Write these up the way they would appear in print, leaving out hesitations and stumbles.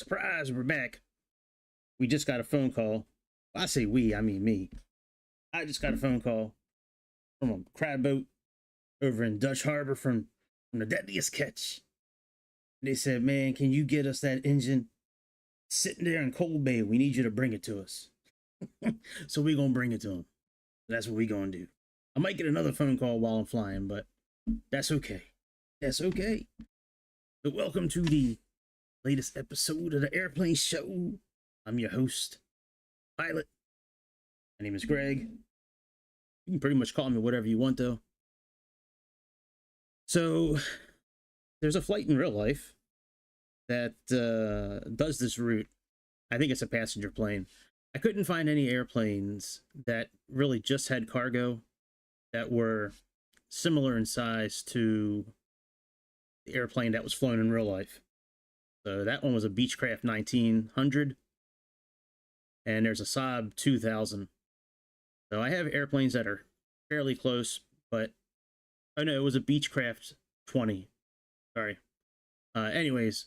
Surprise, we're back. We just got a phone call. I say we, I mean me. I just got a phone call from a crab boat over in Dutch Harbor from the Deadliest Catch. They said, man, can you get us that engine sitting there in Cold Bay? We need you to bring it to us. So we're going to bring it to them. That's what we're going to do. I might get another phone call while I'm flying, but that's okay. That's okay. So welcome to the latest episode of the Airplane Show. I'm your host, pilot. My name is Greg. You can pretty much call me whatever you want, though. So there's a flight in real life that does this route. I think it's a passenger plane. I couldn't find any airplanes that really just had cargo that were similar in size to the airplane that was flown in real life. So that one was a Beechcraft 1900, and there's a Saab 2000. So I have airplanes that are fairly close, but oh no, it was a Beechcraft 20. Sorry. Anyways,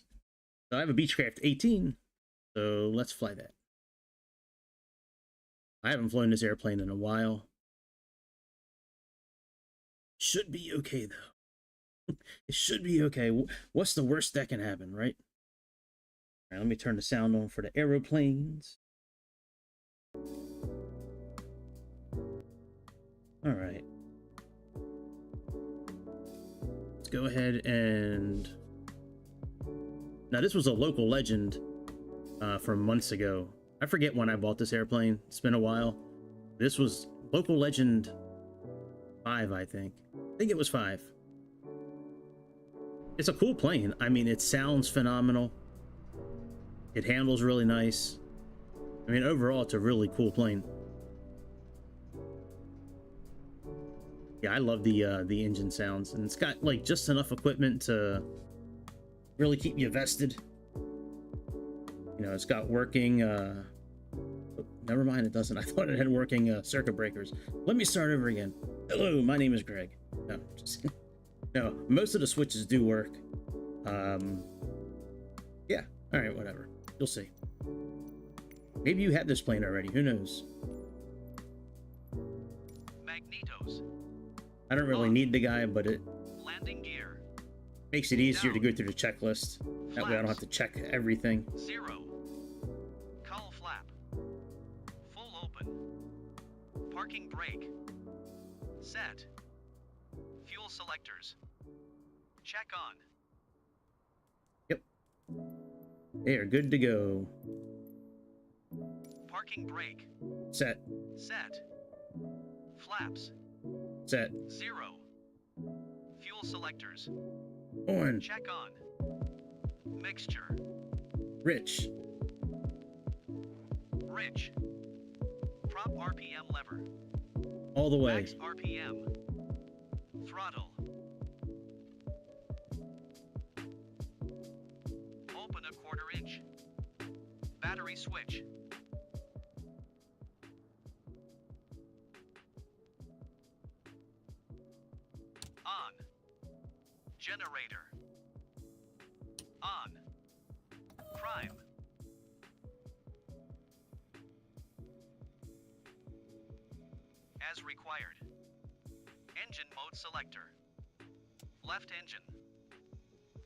so I have a Beechcraft 18, so let's fly that. I haven't flown this airplane in a while. Should be okay, though. It should be okay. What's the worst that can happen, right? All right, let me turn the sound on for the aeroplanes. All right. Let's go ahead and... Now, this was a local legend from months ago. I forget when I bought this airplane. It's been a while. This was local legend 5, I think. I think it was 5. It's a cool plane. I mean, it sounds phenomenal. It handles really nice. I mean, overall, it's a really cool plane. Yeah, I love the engine sounds, and it's got like just enough equipment to really keep you vested. You know, it's got working. Oh, never mind, it doesn't. I thought it had working circuit breakers. Let me start over again. Hello, my name is Greg. No, just no. Most of the switches do work. Yeah. All right, whatever. You'll see. Maybe you had this plane already. Who knows? Magnetos. I don't really need the guy, but it Landing gear. makes it easier to go through the checklist. That way I don't have to check everything. 0. Cowl flap. Full open. Parking brake. Set. Fuel selectors. Check on. Yep. They are good to go. Parking brake. Set. Set. Flaps. Set. 0. Fuel selectors. On. Check on. Mixture. Rich. Rich. Prop RPM lever. All the way. Max RPM. Throttle. Open a 1/4 inch. Battery switch. On. Generator. On. Prime. As required. Engine mode selector. Left engine.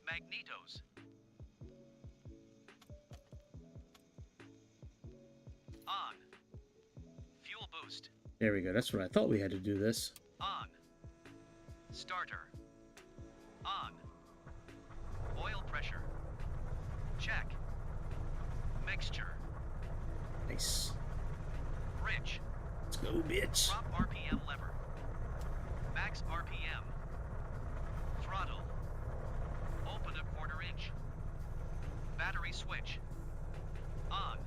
Magnetos. On. Fuel boost. There we go. That's what I thought we had to do this. On. Starter. On. Oil pressure. Check. Mixture. Nice. Rich. Let's go, bitch. Prop RPM lever. Max RPM. Throttle. Open a 1/4 inch. Battery switch. On.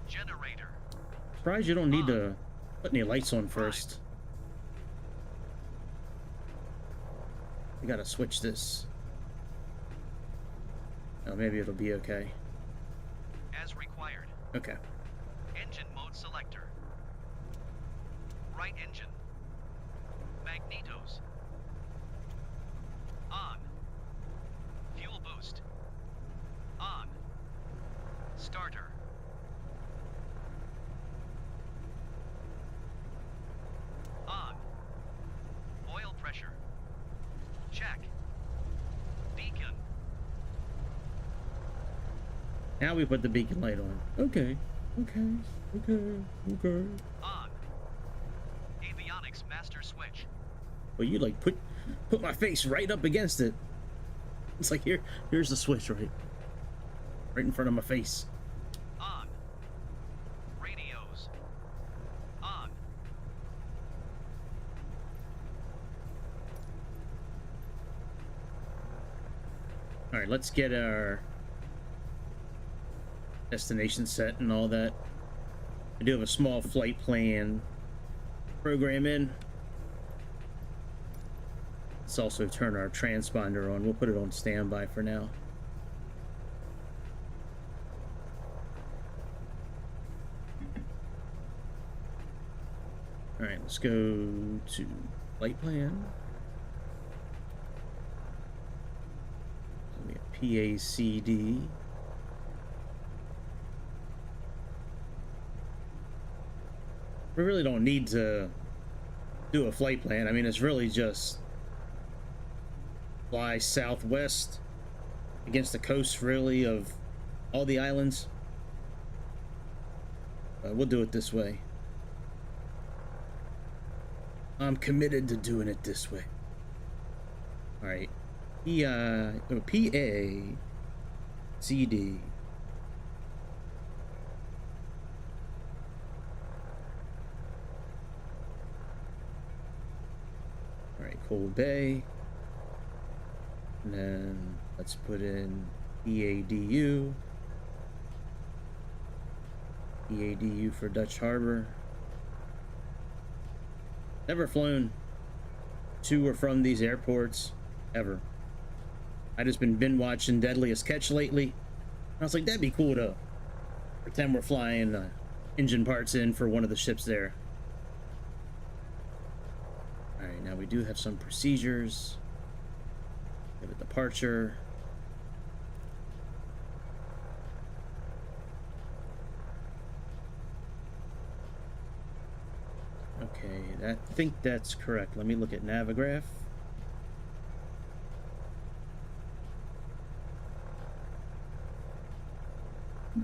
Generator. Surprised you don't need to put any lights on first. We gotta switch this. Oh, maybe it'll be okay. As required. Okay. Engine mode selector. Right engine. Magnetos. On. Fuel boost. On. Now we put the beacon light on. Okay. Okay. Okay. Okay. On. Avionics master switch. Well, you like put my face right up against it. It's like here's the switch right in front of my face. On. Radios. On. All right, let's get our destination set and all that. I do have a small flight plan program in. Let's also turn our transponder on. We'll put it on standby for now. All right, let's go to flight plan. We have PACD. We really don't need to do a flight plan. I mean, it's really just fly southwest against the coast, really, of all the islands. We'll do it this way. I'm committed to doing it this way. All right. PACD. All right, Cold Bay. And then let's put in EADU. EADU for Dutch Harbor. Never flown to or from these airports, ever. I just been watching Deadliest Catch lately. I was like, that'd be cool to pretend we're flying engine parts in for one of the ships there. All right, now we do have some procedures. We have a departure. Okay, I think that's correct. Let me look at Navigraph.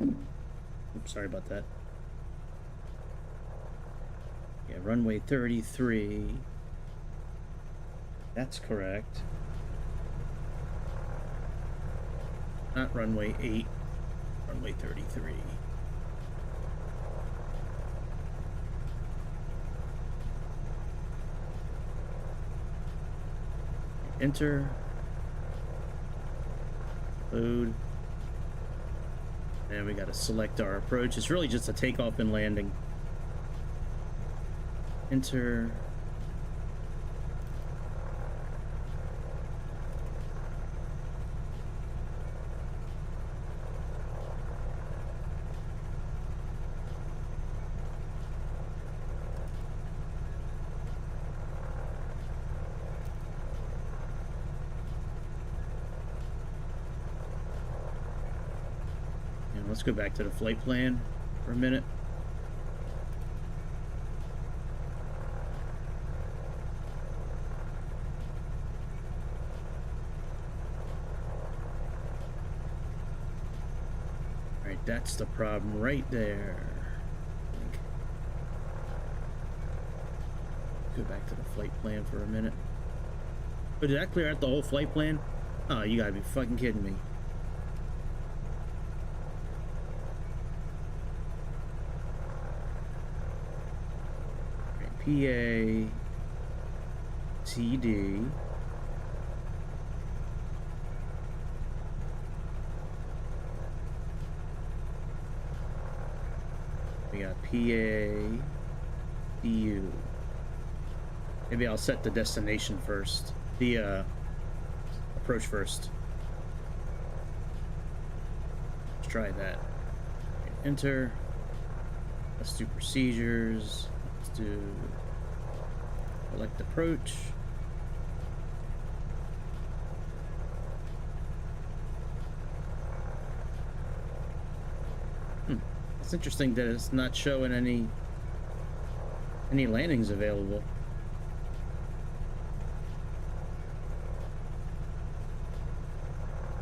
Oops, sorry about that. Yeah, runway 33. That's correct. Not runway 8, runway 33. Enter. Load. And we got to select our approach. It's really just a takeoff and landing. Enter. Let's go back to the flight plan for a minute. All right, that's the problem right there. Go back to the flight plan for a minute. Oh, did that clear out the whole flight plan? Oh, you gotta be fucking kidding me. PACD. We got PADU. Maybe I'll set the destination first. The approach first. Let's try that. Enter. Let's do procedures. Let's do select approach. It's interesting that it's not showing any landings available.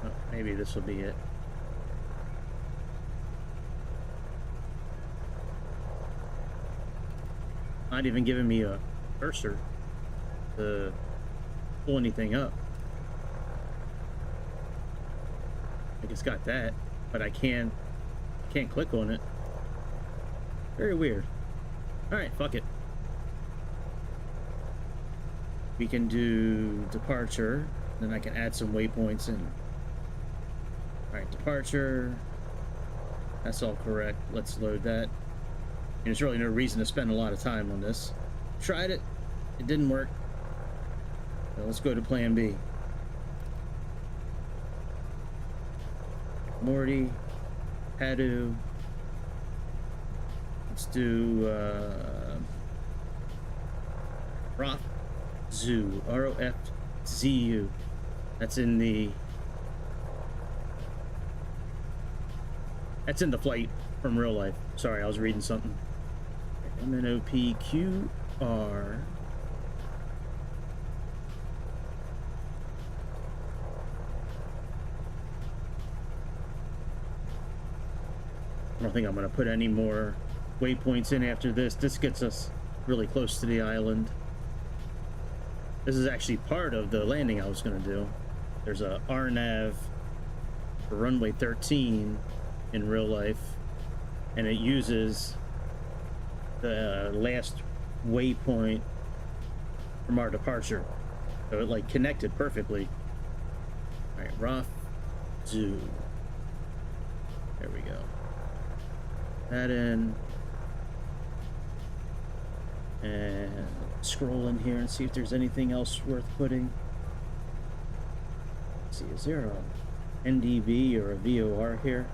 Oh, maybe this will be it. Not even giving me a cursor to pull anything up. Like it's got that, but I can't click on it. Very weird. Alright, fuck it. We can do departure, then I can add some waypoints in. Alright, departure. That's all correct. Let's load that. And there's really no reason to spend a lot of time on this. Tried it. It didn't work. So let's go to plan B. Morty. Padu. Let's do Roth Zoo. R-O-F-Z-U. That's in the flight from real life. Sorry, I was reading something. M-N-O-P-Q-R. I don't think I'm going to put any more waypoints in after this. This gets us really close to the island. This is actually part of the landing I was going to do. There's a RNAV for runway 13 in real life, and it uses the last waypoint from our departure. So it like connected perfectly. All right, Roth Zoo. There we go. That in, and scroll in here and see if there's anything else worth putting. Let's see, is there a NDB or a VOR here?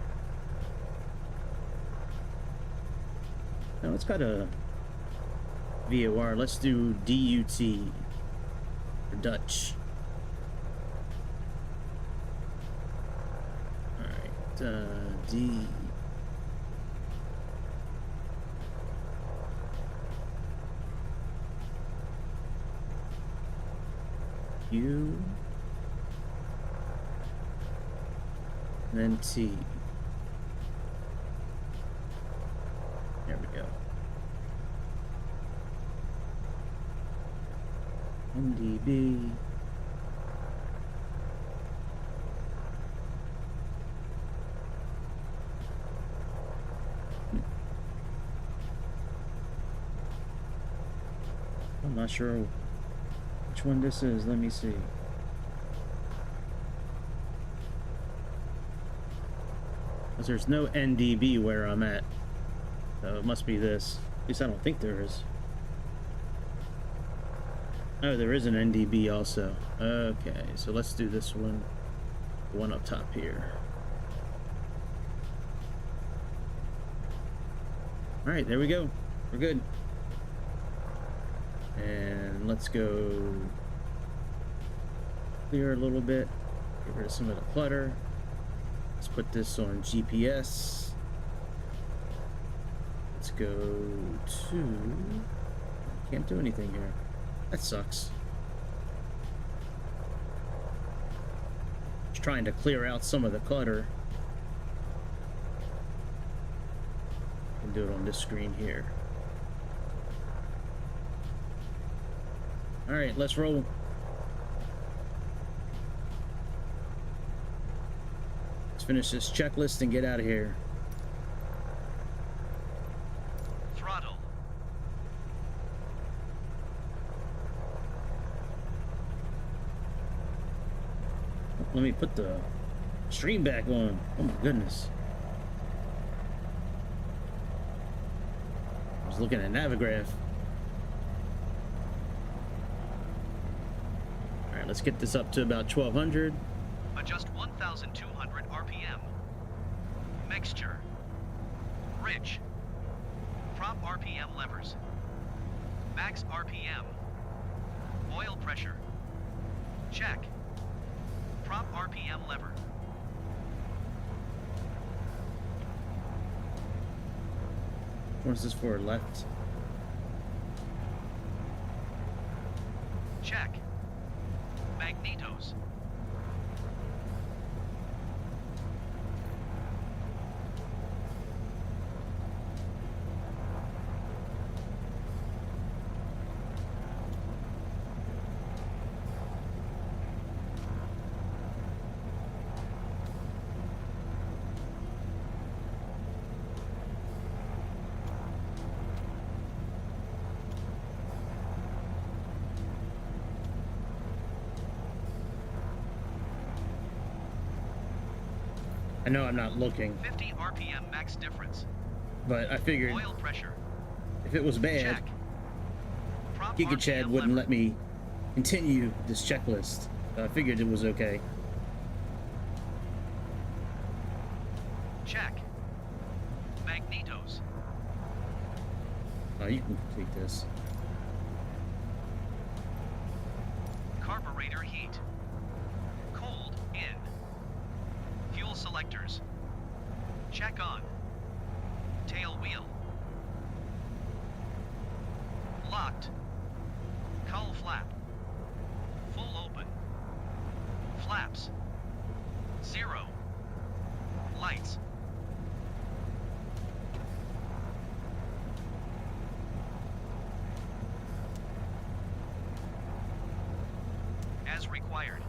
No, it's got a VOR. Let's do DUT for Dutch. All right, D. U, and then T. There we go. NDB. I'm not sure which one this is. Let me see. Because there's no NDB where I'm at. So it must be this. At least I don't think there is. Oh, there is an NDB also. Okay, so let's do this one. The one up top here. Alright, there we go. We're good. And let's go clear a little bit, get rid of some of the clutter. Let's put this on GPS. Let's go to, can't do anything here. That sucks. Just trying to clear out some of the clutter. I can do it on this screen here. All right, let's roll. Let's finish this checklist and get out of here. Throttle. Let me put the stream back on. Oh my goodness. I was looking at Navigraph. Let's get this up to about 1200. Adjust 1,200 RPM. Mixture. Rich. Prop RPM levers. Max RPM. Oil pressure. Check. Prop RPM lever. What's this for? Left. Check. Magnetos. I know I'm not looking, 50 RPM max difference. but I figured Oil pressure. if it was bad, Check. Prop Giga Chad RPM wouldn't lever. let me continue this checklist. So I figured it was okay. Check. Magnetos. Oh, you can complete this. Carburetor heat. Cold in. Fuel selectors. Check on. Tail wheel. Locked. Cowl flap. Full open. Flaps. 0. Lights. As required.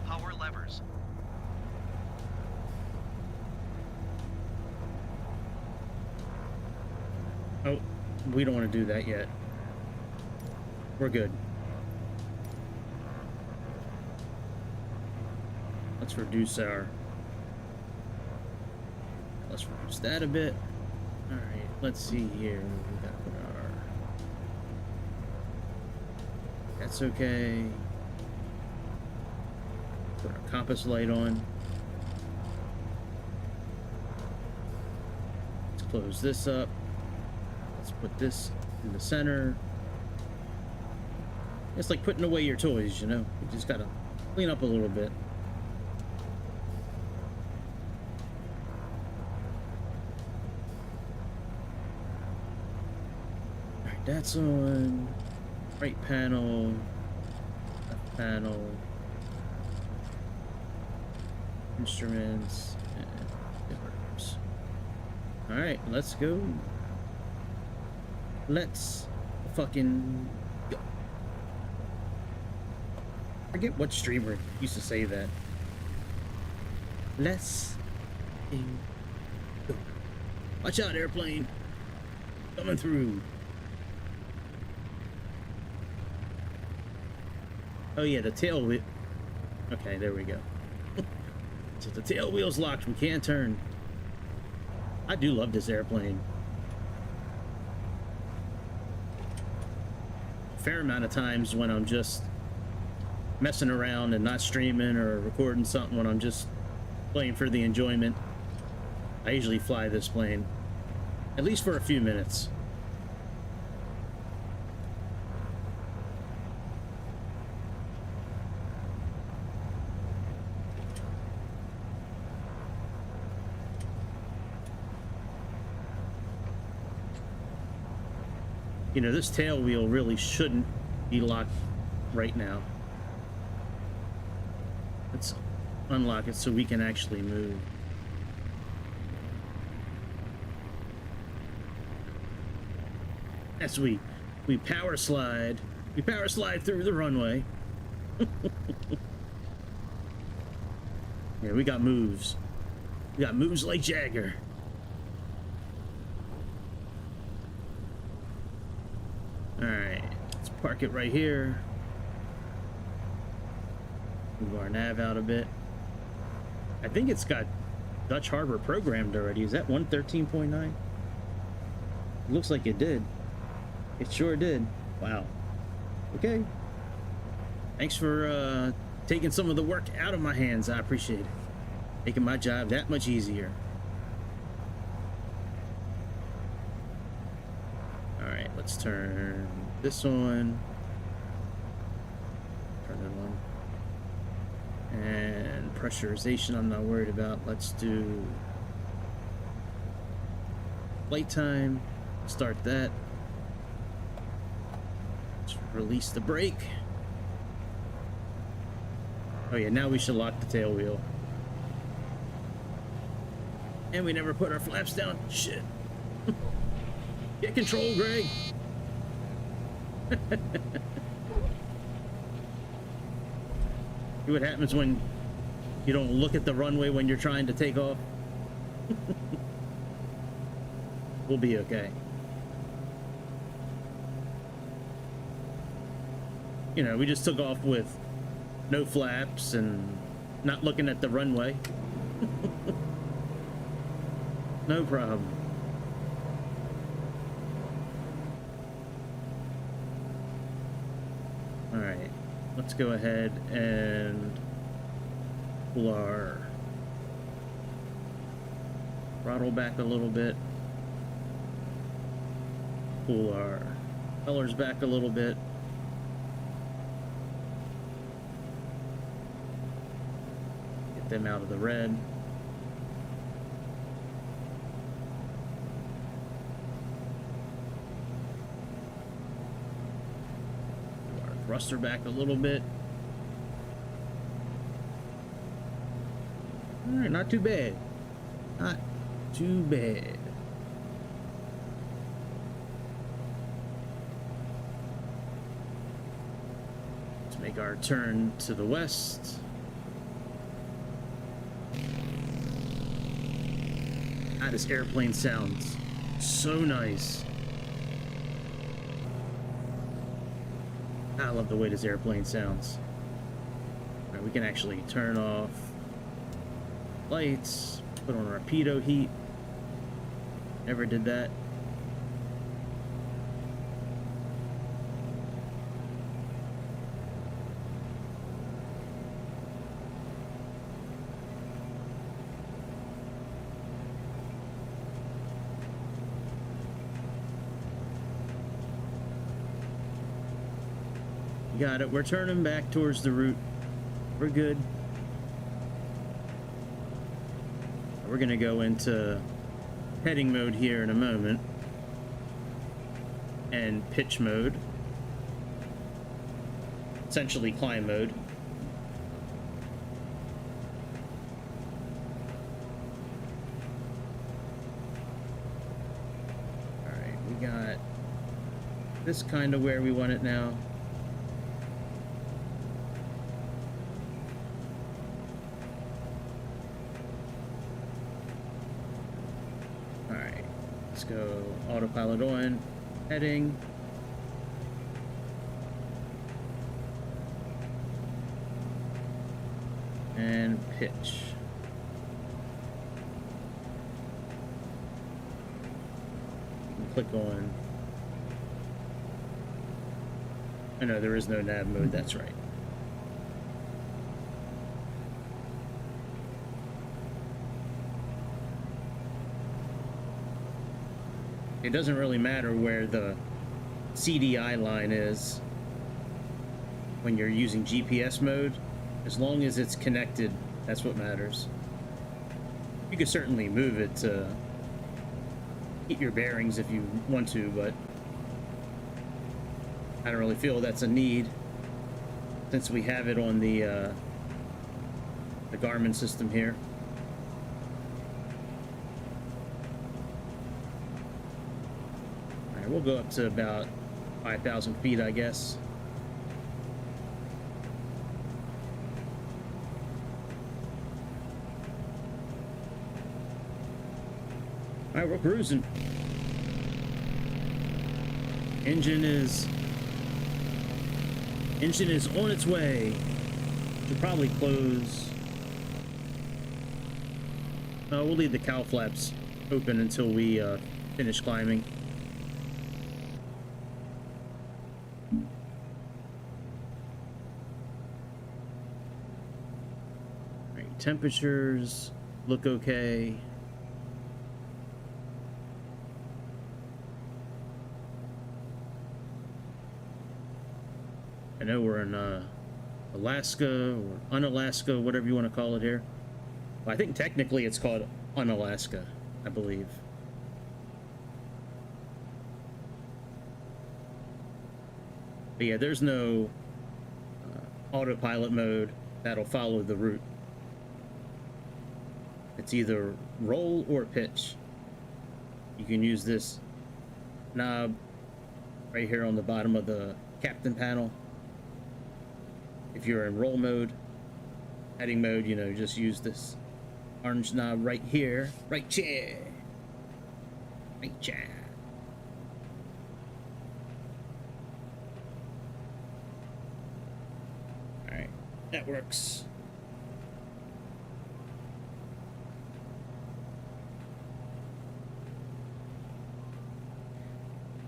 Power levers. Oh, we don't want to do that yet. We're good. Let's reduce that a bit. All right, let's see here. We got to put our. That's okay. Put our compass light on. Let's close this up. Let's put this in the center. It's like putting away your toys, you know? You just gotta clean up a little bit. Alright, that's on. Right panel. Left panel. Instruments. And inverters. Alright, let's go. Let's fucking go. I forget what streamer used to say that. Let's go. Watch out, airplane. Coming through. Oh yeah, the tail wheel. Okay, there we go. So the tail wheel's locked. We can't turn. I do love this airplane. Fair amount of times when I'm just messing around and not streaming or recording something, when I'm just playing for the enjoyment, I usually fly this plane, at least for a few minutes. You know, this tail wheel really shouldn't be locked right now. Let's unlock it so we can actually move. As we power slide. We power slide through the runway. Yeah, we got moves. We got moves like Jagger. Alright, let's park it right here. Move our nav out a bit. I think it's got Dutch Harbor programmed already. Is that 113.9? It looks like it did. It sure did. Wow. Okay. Thanks for taking some of the work out of my hands. I appreciate it. Making my job that much easier. Alright, let's turn this on. Turn it on. And pressurization I'm not worried about. Let's do flight time. Start that. Let's release the brake. Oh yeah, now we should lock the tail wheel. And we never put our flaps down. Shit. Get control, Greg. See what happens when you don't look at the runway when you're trying to take off? We'll be okay. You know, we just took off with no flaps and not looking at the runway. No problem. All right, let's go ahead and pull our throttle back a little bit. Pull our colors back a little bit. Get them out of the red. Pull our thruster back a little bit. All right, not too bad. Not too bad. Let's make our turn to the west. Ah, this airplane sounds so nice. I love the way this airplane sounds. All right, we can actually turn off lights, put on our pitot heat. Never did that. You got it. We're turning back towards the route. We're good. We're gonna go into heading mode here in a moment, and pitch mode, essentially climb mode. All right, we got this kind of where we want it now. Let's go autopilot on, heading. And pitch. Click on. Oh no, there is no nav mode, that's right. It doesn't really matter where the CDI line is when you're using GPS mode. As long as it's connected, that's what matters. You could certainly move it to keep your bearings if you want to, but I don't really feel that's a need since we have it on the Garmin system here. We'll go up to about 5,000 feet, I guess. All right, we're cruising. Engine is on its way. Should probably close. We'll leave the cowl flaps open until we finish climbing. Temperatures look okay. I know we're in Alaska or Unalaska, whatever you want to call it here. Well, I think technically it's called Unalaska, I believe. But yeah, there's no autopilot mode that'll follow the route. It's either roll or pitch. You can use this knob right here on the bottom of the captain panel. If you're in roll mode, heading mode, you know, just use this orange knob right here, right there. Right there. All right, that works.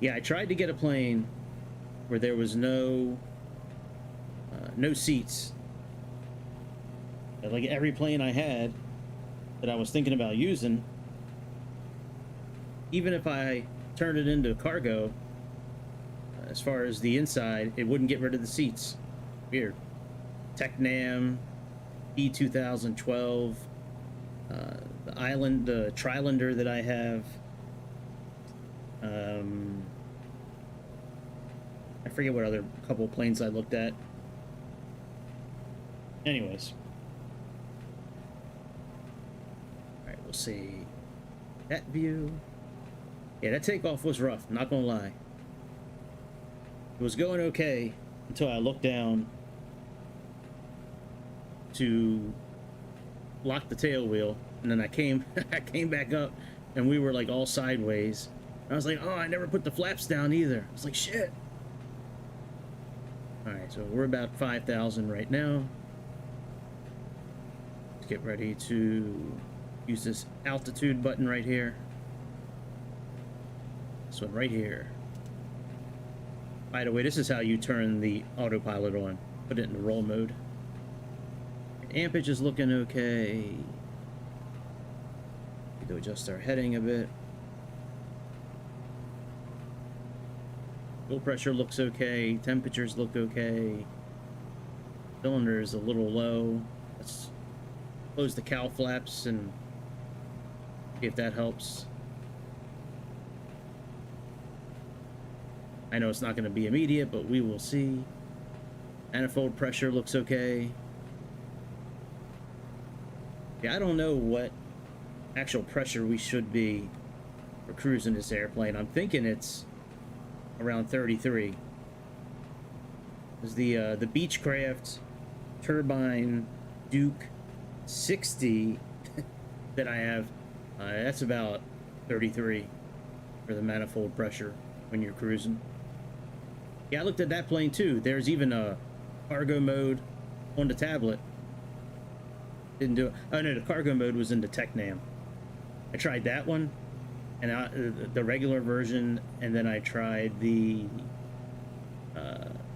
Yeah, I tried to get a plane where there was no seats. Like every plane I had that I was thinking about using, even if I turned it into cargo, as far as the inside, it wouldn't get rid of the seats. Weird. Tecnam E2012, the Trilander that I have. I forget what other couple of planes I looked at. Anyways. Alright, we'll see. That view. Yeah, that takeoff was rough, not gonna lie. It was going okay until I looked down to lock the tail wheel, and then I came back up, and we were like all sideways. I was like, oh, I never put the flaps down either. I was like, shit. All right, so we're about 5,000 right now. Let's get ready to use this altitude button right here. This one right here. By the way, this is how you turn the autopilot on. Put it into roll mode. Ampage is looking okay. Need to adjust our heading a bit. Fuel pressure looks okay. Temperatures look okay. Cylinder is a little low. Let's close the cowl flaps and see if that helps. I know it's not going to be immediate, but we will see. Manifold pressure looks okay. Yeah, I don't know what actual pressure we should be for cruising this airplane. I'm thinking it's around 33. There's the Beechcraft turbine Duke 60 that I have. That's about 33 for the manifold pressure when you're cruising. Yeah, I looked at that plane too. There's even a cargo mode on the tablet. Didn't do it. Oh no, the cargo mode was in the Tecnam. I tried that one, and the regular version, and then I tried the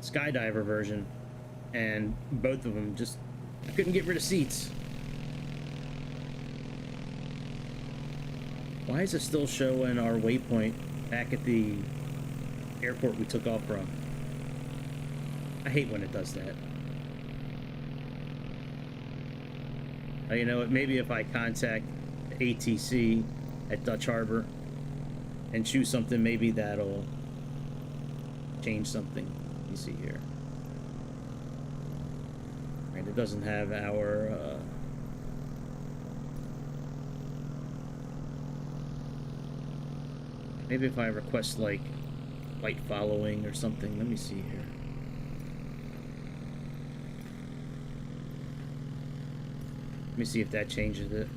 Skydiver version, and both of them just, I couldn't get rid of seats. Why is it still showing our waypoint back at the airport we took off from? I hate when it does that. You know what, maybe if I contact the ATC at Dutch Harbor and choose something, maybe that'll change something. Let me see here. Right, it doesn't have our maybe if I request like flight following or something. Let me see here. Let me see if that changes it.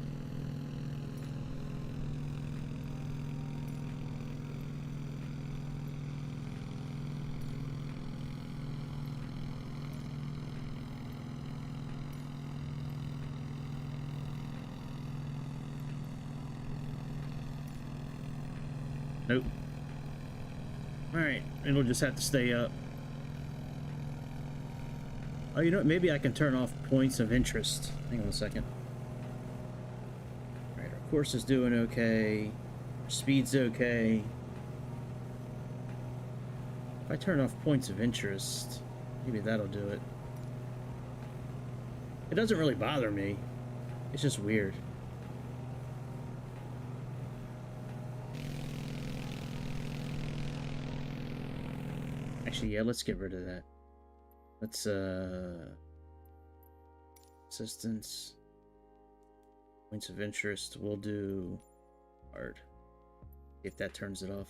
Nope. Alright, it'll just have to stay up. Oh, you know what? Maybe I can turn off points of interest. Hang on a second. Alright, our course is doing okay. Our speed's okay. If I turn off points of interest, maybe that'll do it. It doesn't really bother me. It's just weird. Actually, yeah, let's get rid of that. Let's, assistance, points of interest, we'll do hard, if that turns it off.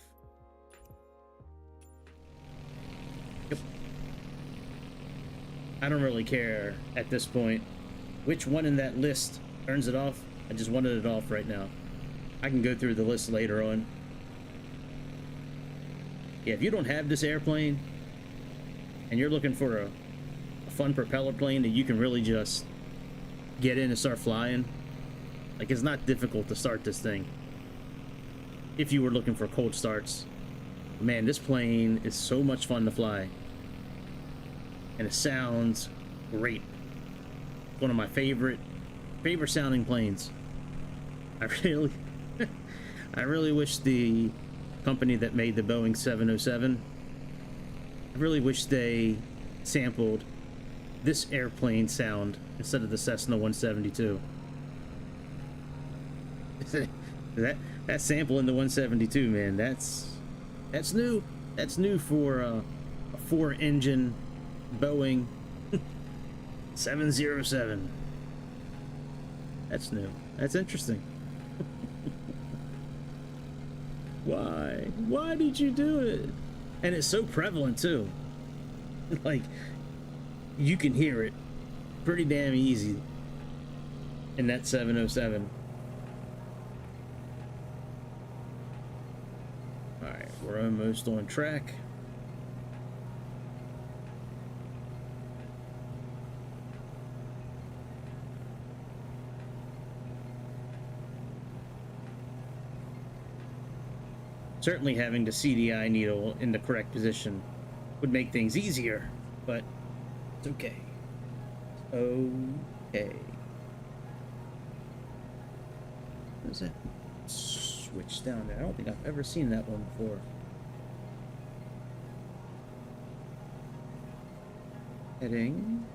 Yep. I don't really care at this point which one in that list turns it off. I just wanted it off right now. I can go through the list later on. Yeah, if you don't have this airplane and you're looking for a fun propeller plane that you can really just get in and start flying, like, it's not difficult to start this thing if you were looking for cold starts. Man, this plane is so much fun to fly. And it sounds great. One of my favorite sounding planes. I really I really wish the company that made the Boeing 707, I really wish they sampled this airplane sound instead of the Cessna 172. that sample in the 172, man, that's new. That's new for a 4-engine Boeing 707. That's new. That's interesting. Why did you do it? And it's so prevalent too. Like, you can hear it pretty damn easy in that 707. All right, we're almost on track. Certainly having the CDI needle in the correct position would make things easier, but it's okay. It's okay. What is that switch down there? I don't think I've ever seen that one before. Heading.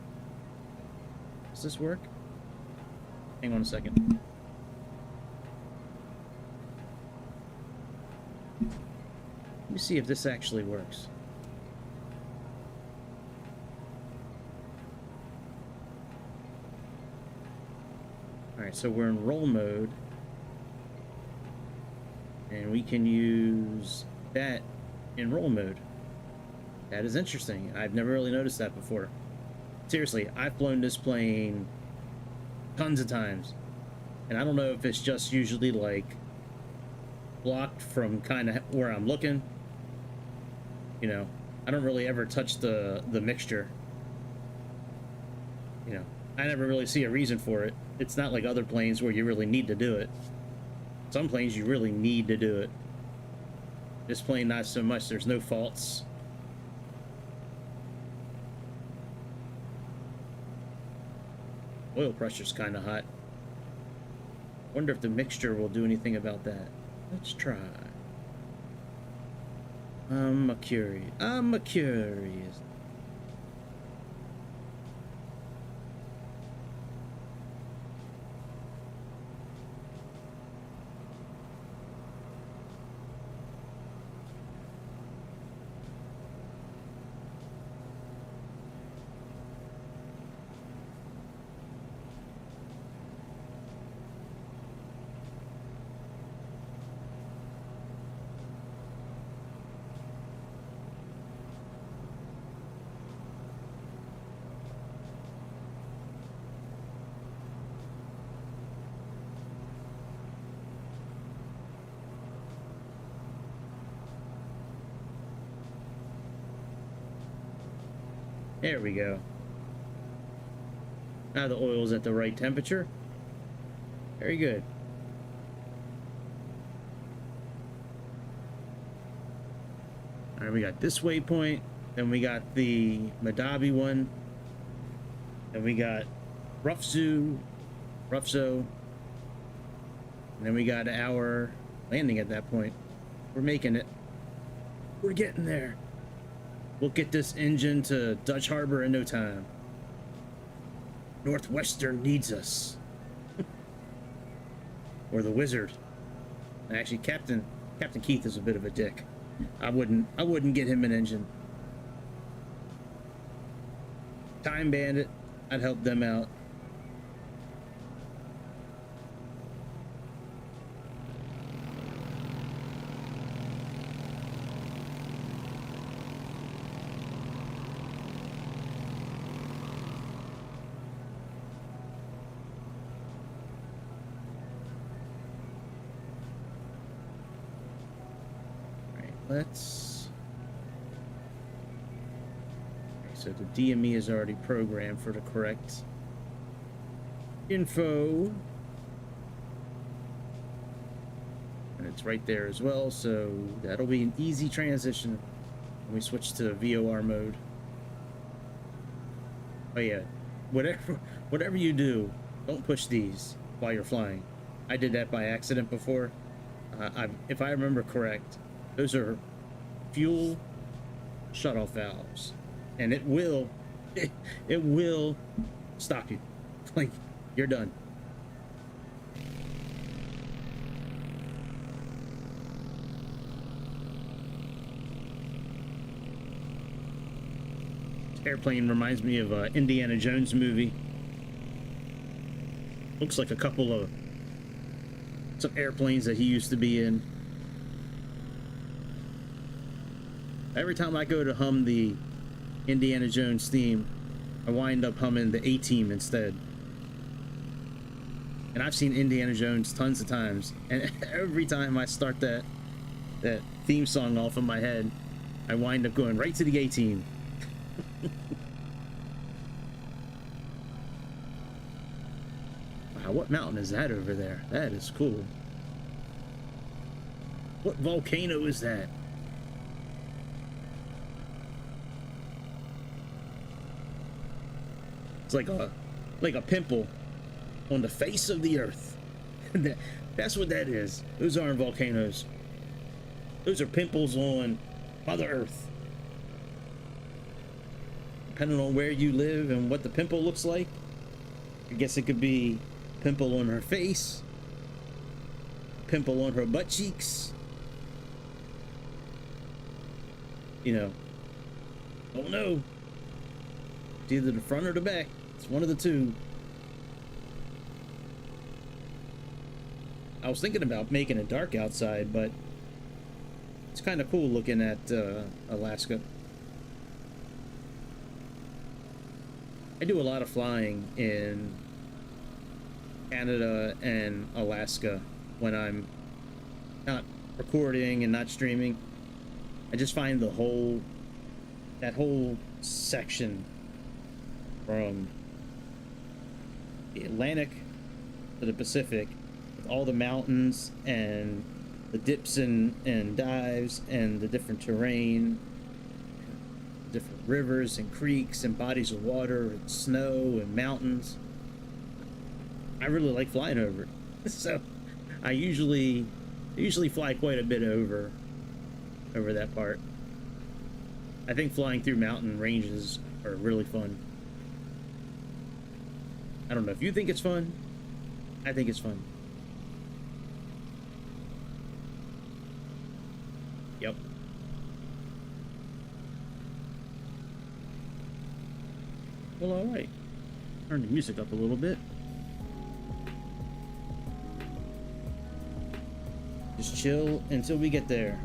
Does this work? Hang on a second. Let me see if this actually works. Alright, so we're in roll mode. And we can use that in roll mode. That is interesting. I've never really noticed that before. Seriously, I've flown this plane tons of times. And I don't know if it's just usually like blocked from kind of where I'm looking. You know, I don't really ever touch the mixture. You know, I never really see a reason for it. It's not like other planes where you really need to do it. Some planes you really need to do it. This plane not so much. There's no faults. Oil pressure's kind of hot. Wonder if the mixture will do anything about that. Let's try. I'm curious. There we go. Now the oil's at the right temperature. Very good. All right, we got this waypoint, then we got the Madabi one, then we got Rufso, and then we got our landing at that point. We're making it. We're getting there. We'll get this engine to Dutch Harbor in no time. Northwestern needs us. Or the Wizard. Actually, Captain Keith is a bit of a dick. I wouldn't get him an engine. Time Bandit, I'd help them out. Let's. Okay, so the DME is already programmed for the correct info. and it's right there as well, so that'll be an easy transition when we switch to VOR mode. Oh yeah, whatever you do, don't push these while you're flying. I did that by accident before. If I remember correct, those are fuel shutoff valves, and it will stop you. Like, you're done. This airplane reminds me of an Indiana Jones movie. Looks like a couple of some airplanes that he used to be in. Every time I go to hum the Indiana Jones theme, I wind up humming the A-Team instead. And I've seen Indiana Jones tons of times, and every time I start that theme song off in my head, I wind up going right to the A-Team. Wow, what mountain is that over there? That is cool. What volcano is that? It's like a pimple on the face of the earth. That's what that is. Those aren't volcanoes. Those are pimples on Mother Earth. Depending on where you live and what the pimple looks like, I guess it could be a pimple on her face, a pimple on her butt cheeks. You know, don't know. It's either the front or the back. It's one of the two. I was thinking about making it dark outside, but it's kind of cool looking at Alaska. I do a lot of flying in Canada and Alaska when I'm not recording and not streaming. I just find that whole section from the Atlantic to the Pacific, with all the mountains and the dips and dives and the different terrain, different rivers and creeks and bodies of water and snow and mountains. I really like flying over it. So I usually fly quite a bit over that part. I think flying through mountain ranges are really fun. I don't know if you think it's fun. I think it's fun. Yep. Well, all right. Turn the music up a little bit. Just chill until we get there.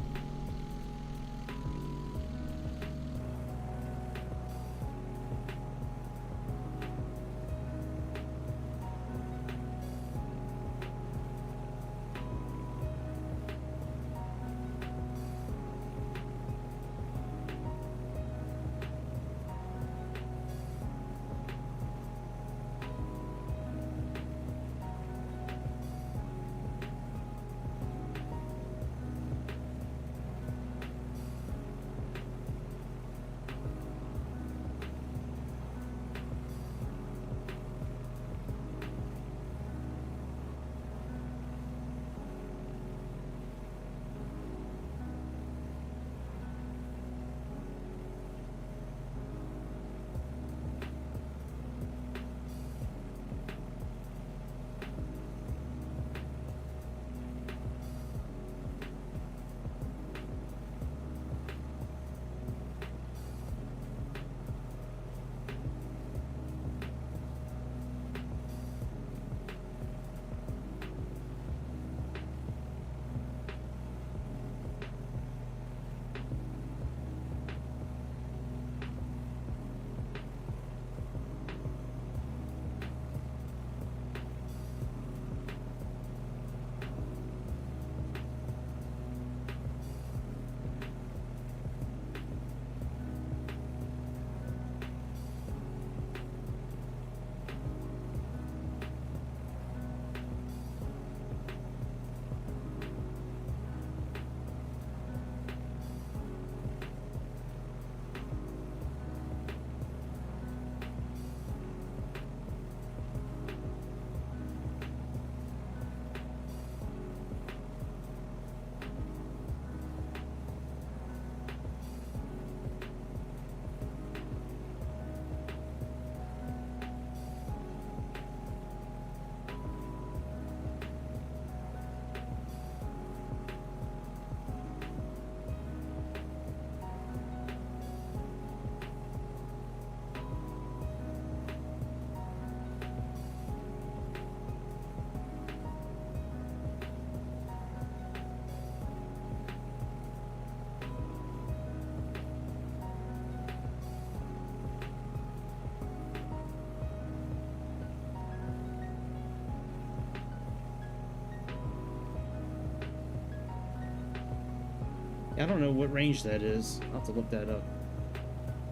I don't know what range that is. I'll have to look that up.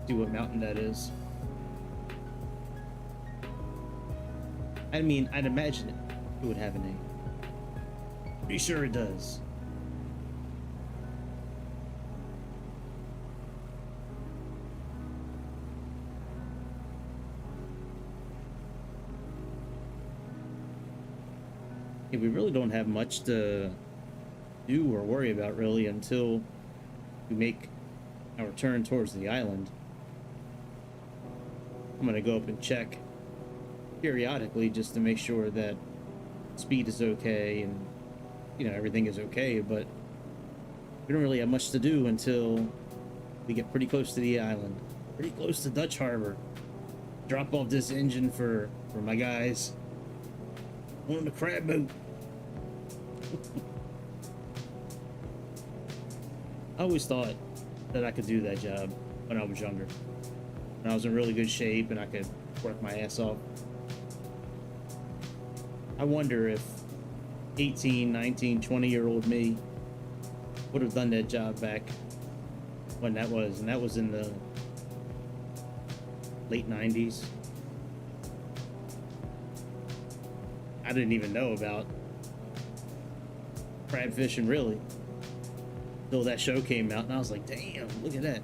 See what mountain that is. I mean, I'd imagine it would have a name. Pretty sure it does. Yeah, we really don't have much to do or worry about really until we make our turn towards the island. I'm gonna go up and check periodically just to make sure that speed is okay and, you know, everything is okay, but we don't really have much to do until we get pretty close to the island, pretty close to Dutch Harbor. Drop off this engine for my guys on the crab boat. I always thought that I could do that job when I was younger, when I was in really good shape and I could work my ass off. I wonder if 18, 19, 20-year-old me would have done that job back when that was, and that was in the late 90s. I didn't even know about crab fishing really until that show came out, and I was like, damn, look at that.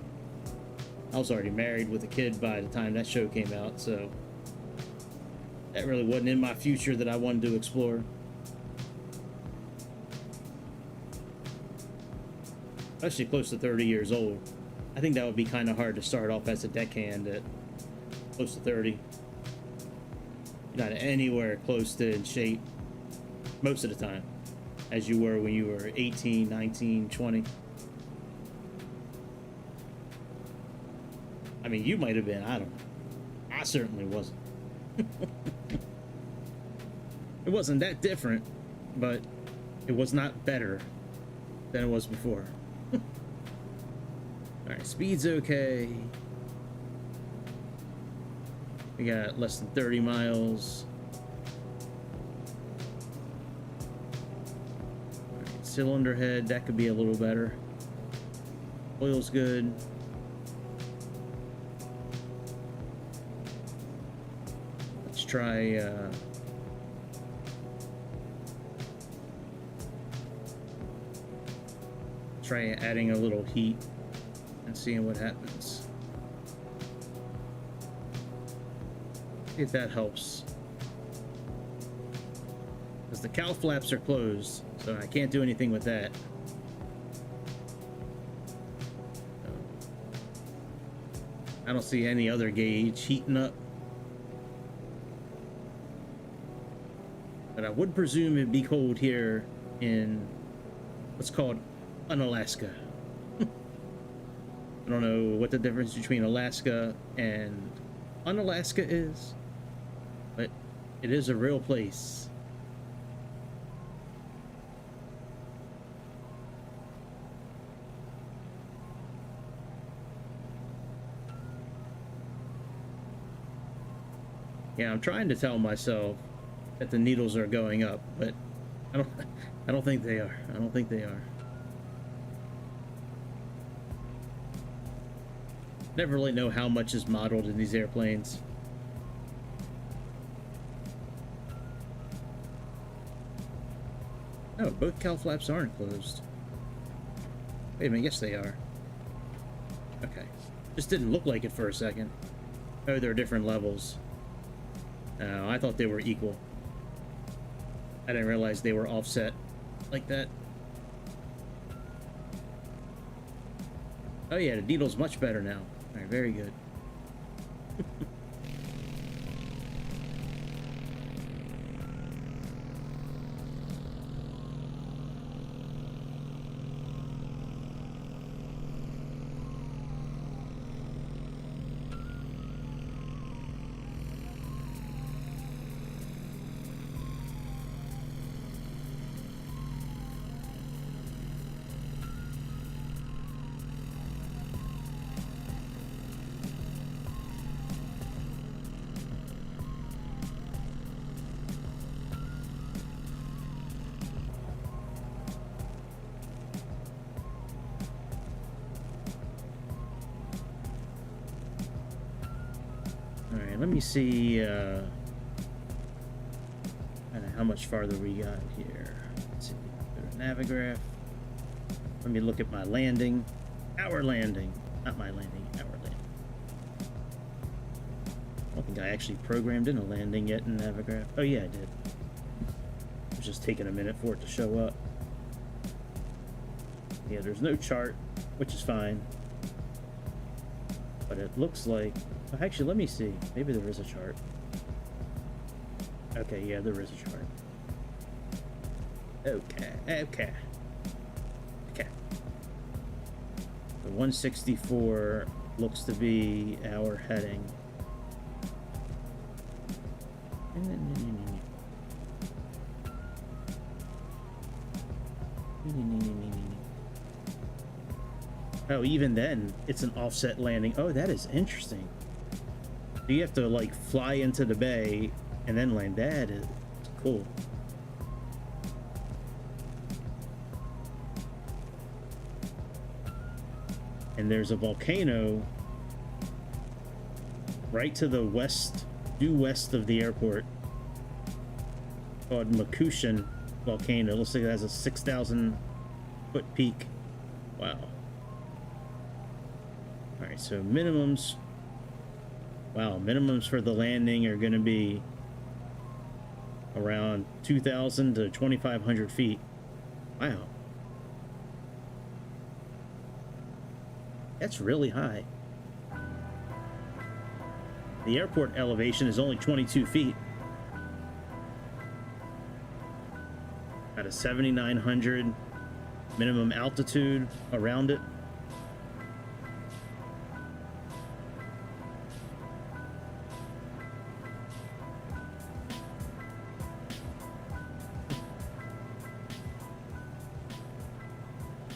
I was already married with a kid by the time that show came out, so that really wasn't in my future that I wanted to explore. Especially close to 30 years old. I think that would be kind of hard to start off as a deckhand at close to 30. You're not anywhere close to in shape most of the time as you were when you were 18, 19, 20. I mean, you might have been, I don't know. I certainly wasn't. It wasn't that different, but it was not better than it was before. Alright, speed's okay. We got less than 30 miles. Alright, cylinder head, that could be a little better. Oil's good. Let's try adding a little heat and seeing what happens. See if that helps. Because the cowl flaps are closed, so I can't do anything with that. I don't see any other gauge heating up. But I would presume it'd be cold here in what's called Unalaska. I don't know what the difference between Alaska and Unalaska is, but it is a real place. Yeah, I'm trying to tell myself that the needles are going up, but I don't think they are. I don't think they are. Never really know how much is modeled in these airplanes. No, both cowl flaps aren't closed. Wait a minute, yes they are. Okay. Just didn't look like it for a second. Oh, they're different levels. No, I thought they were equal. I didn't realize they were offset like that. Oh yeah, the needle's much better now. Alright, very good. Alright, let me see kinda how much farther we got here. Let's see. Go to Navigraph. Let me look at my landing. Our landing. Not my landing, our landing. I don't think I actually programmed in a landing yet in Navigraph. Oh yeah, I did. It was just taking a minute for it to show up. Yeah, there's no chart, which is fine. But it looks like... Oh, actually, let me see. Maybe there is a chart. Okay, yeah, there is a chart. Okay. The 164 looks to be our heading. Oh, even then, it's an offset landing. Oh, that is interesting. So you have to, like, fly into the bay and then land. That is cool. And there's a volcano right to the west, due west of the airport, called Makushin volcano. It looks like it has a 6,000 foot peak. Wow. All right, so minimums. Wow, minimums for the landing are going to be around 2,000 to 2,500 feet. Wow. That's really high. The airport elevation is only 22 feet. At a 7,900 minimum altitude around it.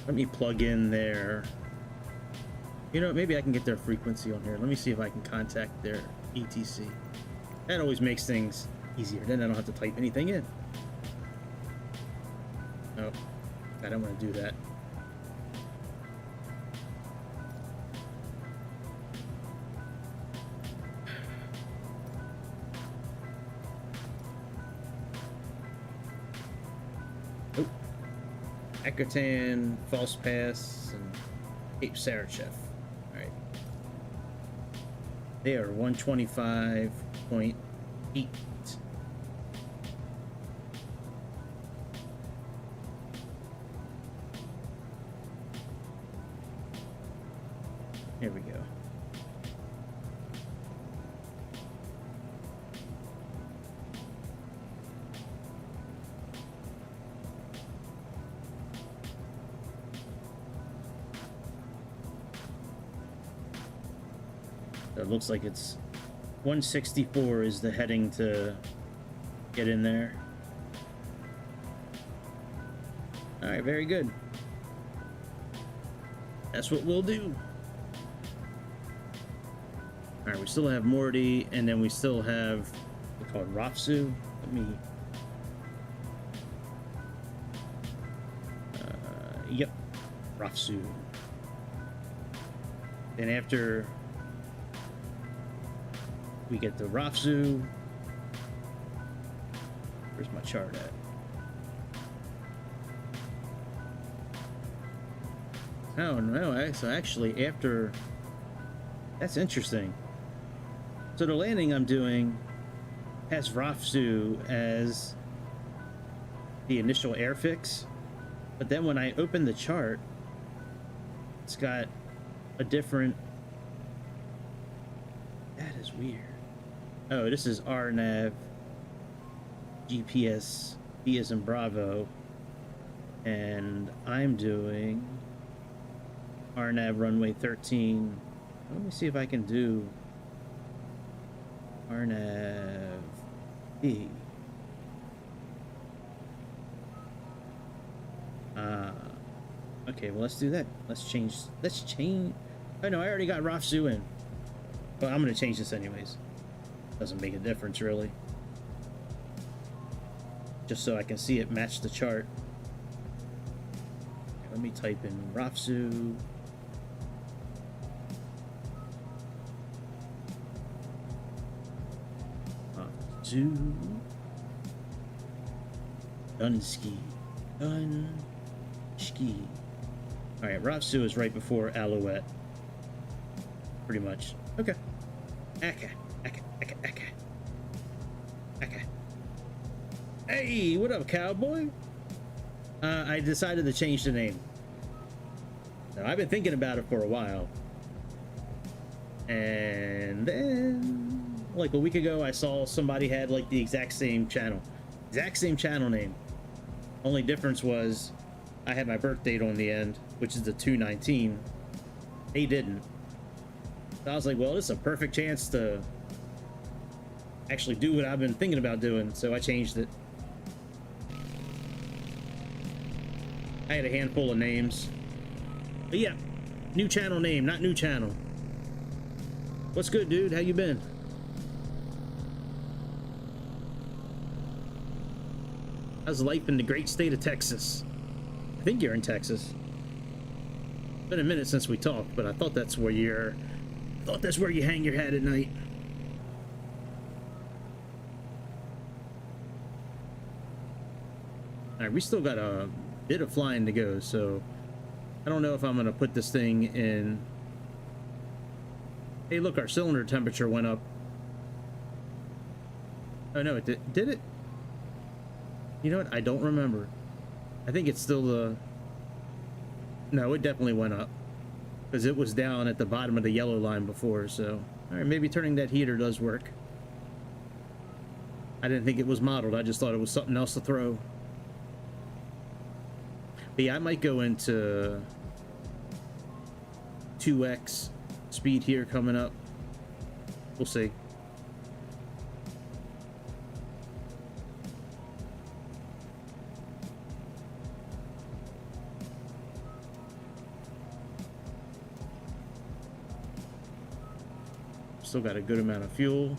Let me plug in their... You know, maybe I can get their frequency on here. Let me see if I can contact their ETC. That always makes things easier. Then I don't have to type anything in. Oh, I don't want to do that. Oh, Ekatan, False Pass, and Cape Sarachev. All right. They are 125.8. Here we go. So it looks like it's 164 is the heading to get in there. All right, very good. That's what we'll do. All right, we still have Morty, and then we still have what's called Rafsu. Let me. Yep, Rafsu. Then after we get the Rafsu, where's my chart at? Oh no! So actually, after that's interesting. So the landing I'm doing has Rafsu as the initial airfix, but then when I open the chart, it's got a different... That is weird. Oh, this is RNAV, GPS, B as in Bravo, and I'm doing RNAV runway 13. Let me see if I can do RNAV E. Okay, well, let's do that. Let's change. Oh no, I already got Rafsu in. Well, I'm gonna change this anyways. Doesn't make a difference really. Just so I can see it match the chart. Let me type in Rafsu. Zoo. Dunsky. Dunski. Alright, Rapsu is right before Alouette. Pretty much. Okay. Okay. Hey, what up, cowboy? I decided to change the name. Now, I've been thinking about it for a while. And then, like a week ago, I saw somebody had like the exact same channel. Exact same channel name. Only difference was I had my birth date on the end, which is the 2/19. They didn't. So I was like, well, this is a perfect chance to actually do what I've been thinking about doing. So I changed it. I had a handful of names. But yeah, new channel name, not new channel. What's good, dude? How you been? How's life in the great state of Texas? I think you're in Texas. It's been a minute since we talked, but I thought that's where you hang your hat at night. All right, we still got a bit of flying to go, so I don't know if I'm gonna put this thing in. Hey, look, our cylinder temperature went up. Oh no, it did it? You know what? I don't remember. I think it's still the... No, it definitely went up. Because it was down at the bottom of the yellow line before, so... Alright, maybe turning that heater does work. I didn't think it was modeled, I just thought it was something else to throw. But yeah, I might go into 2x speed here coming up. We'll see. Still got a good amount of fuel.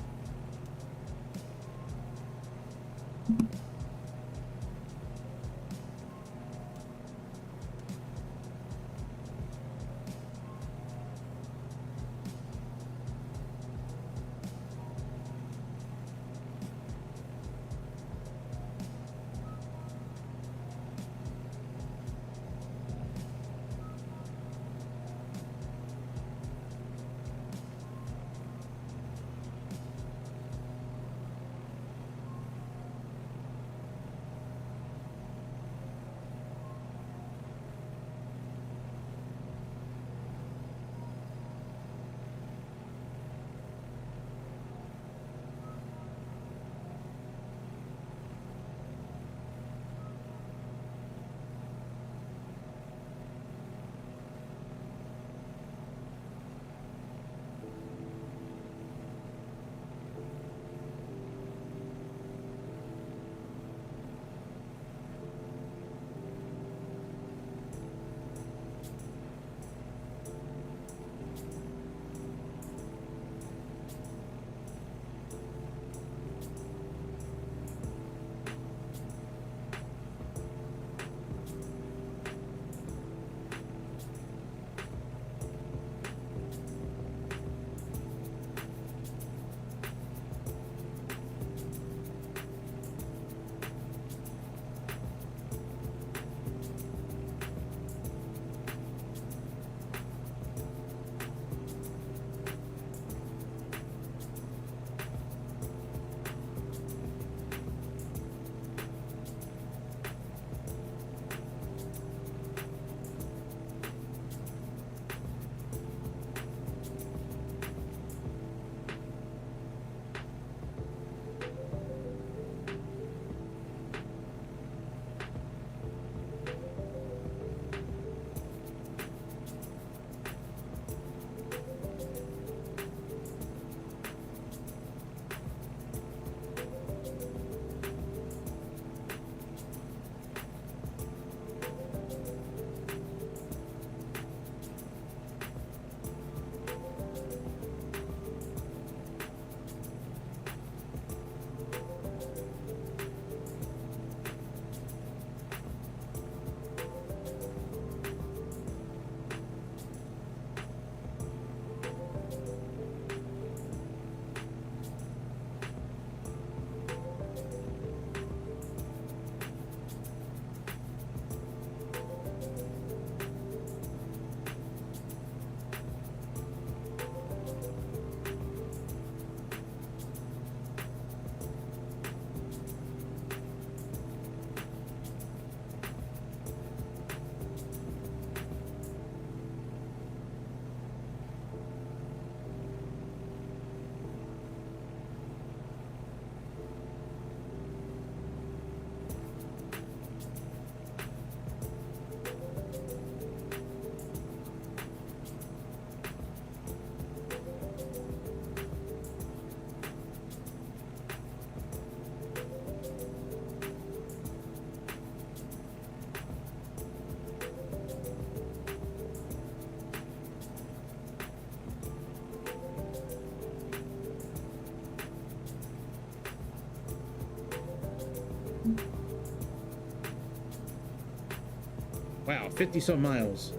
Wow, 50 some miles.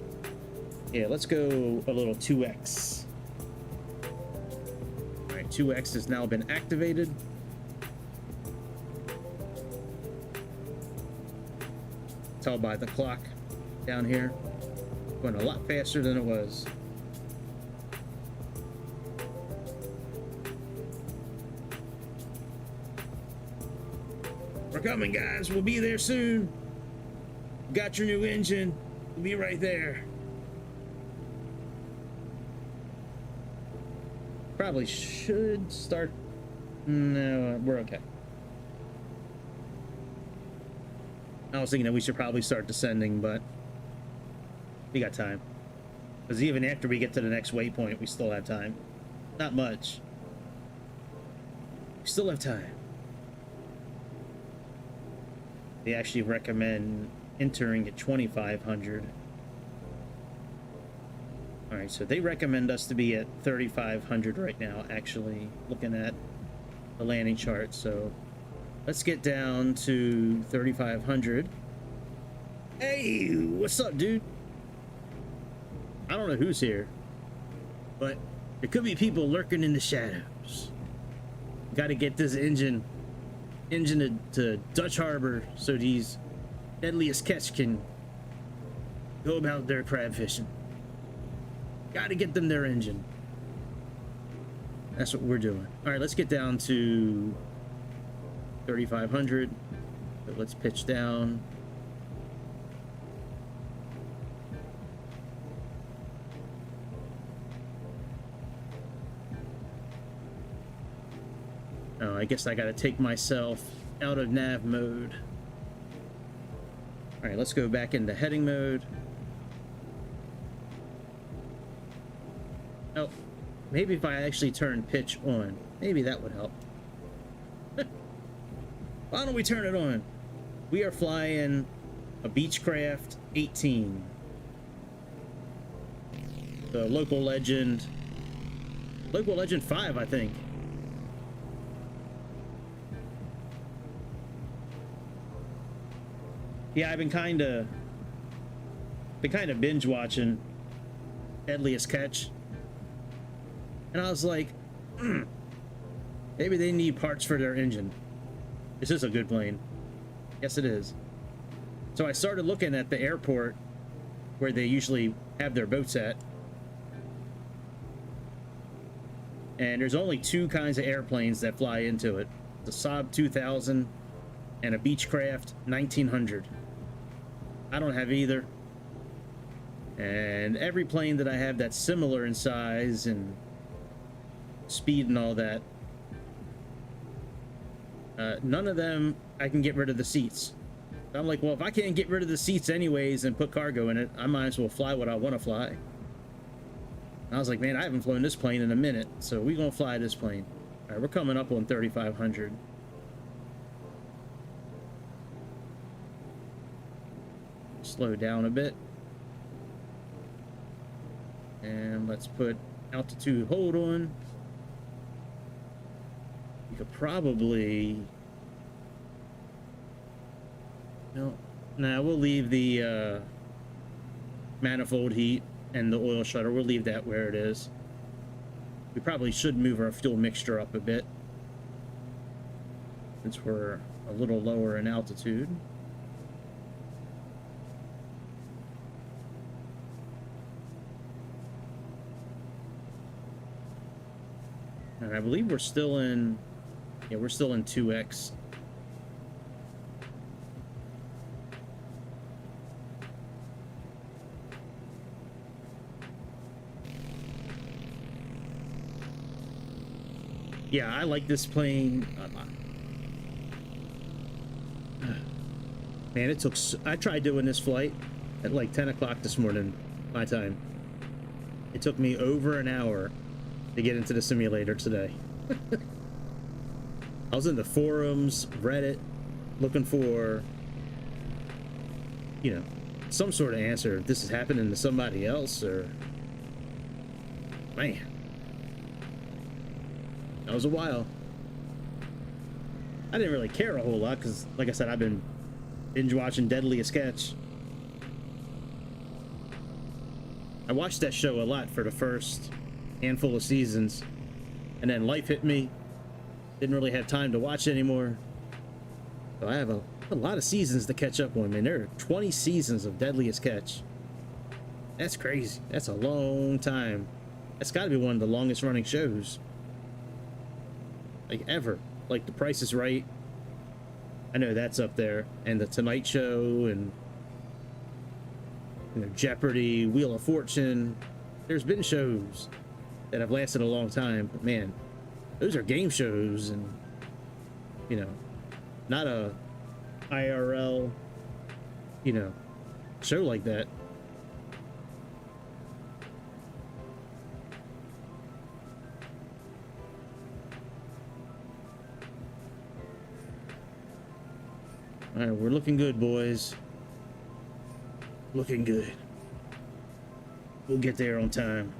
Yeah, let's go a little 2x. All right, 2x has now been activated. Tell by the clock down here. Going a lot faster than it was. We're coming, guys. We'll be there soon. Got your new engine. We'll be right there. Probably should start. No, we're okay. I was thinking that we should probably start descending, but we got time. Because even after we get to the next waypoint, we still have time. Not much. We still have time. They actually recommend entering at 2,500. All right, so they recommend us to be at 3,500 right now, actually, looking at the landing chart. So let's get down to 3,500. Hey, what's up, dude? I don't know who's here, but there could be people lurking in the shadows. Got to get this engine to Dutch Harbor so these Deadliest Catch can go about their crab fishing. Got to get them their engine. That's what we're doing. All right, let's get down to 3,500. But let's pitch down. Oh, I guess I gotta take myself out of nav mode. All right, let's go back into heading mode. Oh, maybe if I actually turn pitch on, maybe that would help. Why don't we turn it on? We are flying a Beechcraft 18. The local legend 5, I think. Yeah, I've been kind of binge watching Deadliest Catch, and I was like, maybe they need parts for their engine. This is a good plane. Yes, it is. So I started looking at the airport where they usually have their boats at, and there's only two kinds of airplanes that fly into it: the Saab 2000 and a Beechcraft 1900. I don't have either. And every plane that I have that's similar in size and speed and all that, none of them I can get rid of the seats. I'm like, well, if I can't get rid of the seats anyways and put cargo in it, I might as well fly what I want to fly. And I was like, man, I haven't flown this plane in a minute, so we're gonna fly this plane. All right, we're coming up on 3,500. Slow down a bit, and let's put altitude hold on. You could probably we'll leave the manifold heat and the oil shutter, we'll leave that where it is. We probably should move our fuel mixture up a bit since we're a little lower in altitude. And I believe we're still in, yeah, we're still in 2x. Yeah, I like this plane. Man, it took, I tried doing this flight at like 10 o'clock this morning, my time. It took me over an hour to get into the simulator today. I was in the forums, Reddit, looking for, you know, some sort of answer if this is happening to somebody else, or man, that was a while. I didn't really care a whole lot because, like I said, I've been binge watching Deadliest Catch. I watched that show a lot for the first handful of seasons, and then life hit me. Didn't really have time to watch it anymore. So I have a lot of seasons to catch up on, man. There are 20 seasons of Deadliest Catch. That's crazy. That's a long time. That's got to be one of the longest running shows, like, ever. Like The Price is Right. I know that's up there, and The Tonight Show, and Jeopardy, Wheel of Fortune. There's been shows that have lasted a long time, but man, those are game shows, and not a IRL show like that. All right, we're looking good, boys. Looking good. We'll get there on time.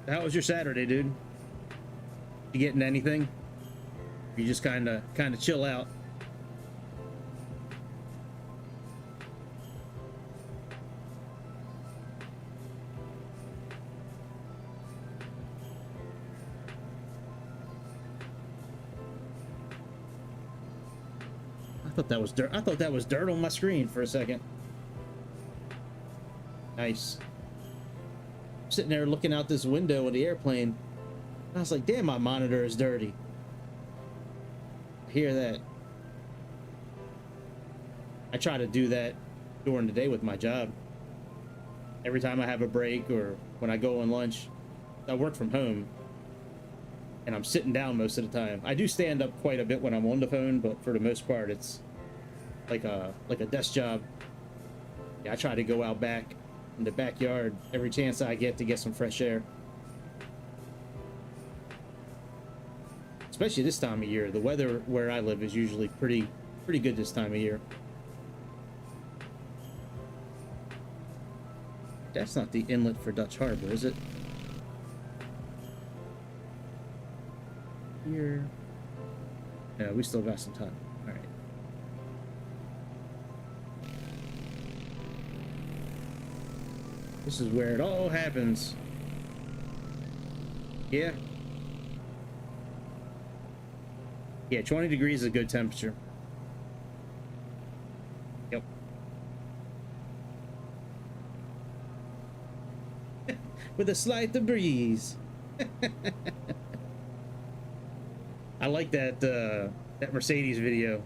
How was your Saturday, dude? You getting anything? You just kind of chill out? I thought that was dirt. I thought that was dirt on my screen for a second. Nice. Sitting there looking out this window of the airplane. I was like, damn, my monitor is dirty. I hear that. I try to do that during the day with my job. Every time I have a break or when I go on lunch, I work from home and I'm sitting down most of the time. I do stand up quite a bit when I'm on the phone, but for the most part, it's like a desk job. Yeah, I try to go out back in the backyard every chance I get to get some fresh air. Especially this time of year. The weather where I live is usually pretty good this time of year. That's not the inlet for Dutch Harbor, is it? Here. Yeah, we still got some time. All right. This is where it all happens. Yeah. Yeah, 20 degrees is a good temperature. Yep. With a slight breeze. I like that that Mercedes video.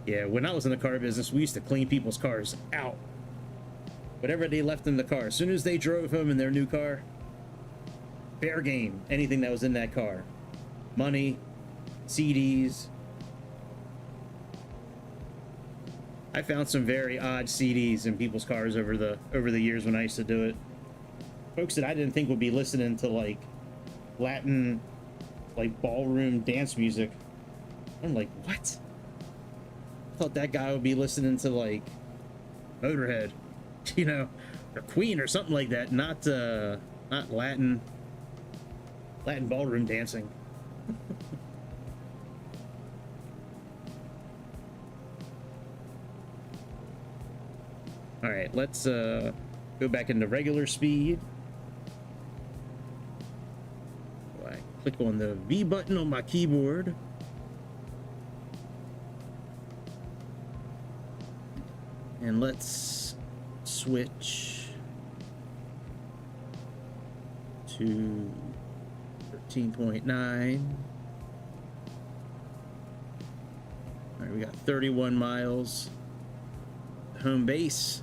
Yeah, when I was in the car business, we used to clean people's cars out. Whatever they left in the car, as soon as they drove home in their new car, fair game. Anything that was in that car, money, CDs. I found some very odd CDs in people's cars over the years when I used to do it. Folks that I didn't think would be listening to like Latin, like ballroom dance music. I'm like, what? I thought that guy would be listening to like Motorhead, or Queen or something like that. Not Latin ballroom dancing. All right, let's go back into regular speed. I click on the V button on my keyboard. And let's switch to 13.9. All right, we got 31 miles. Home base.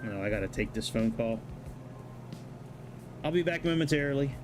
No, I gotta take this phone call. I'll be back momentarily.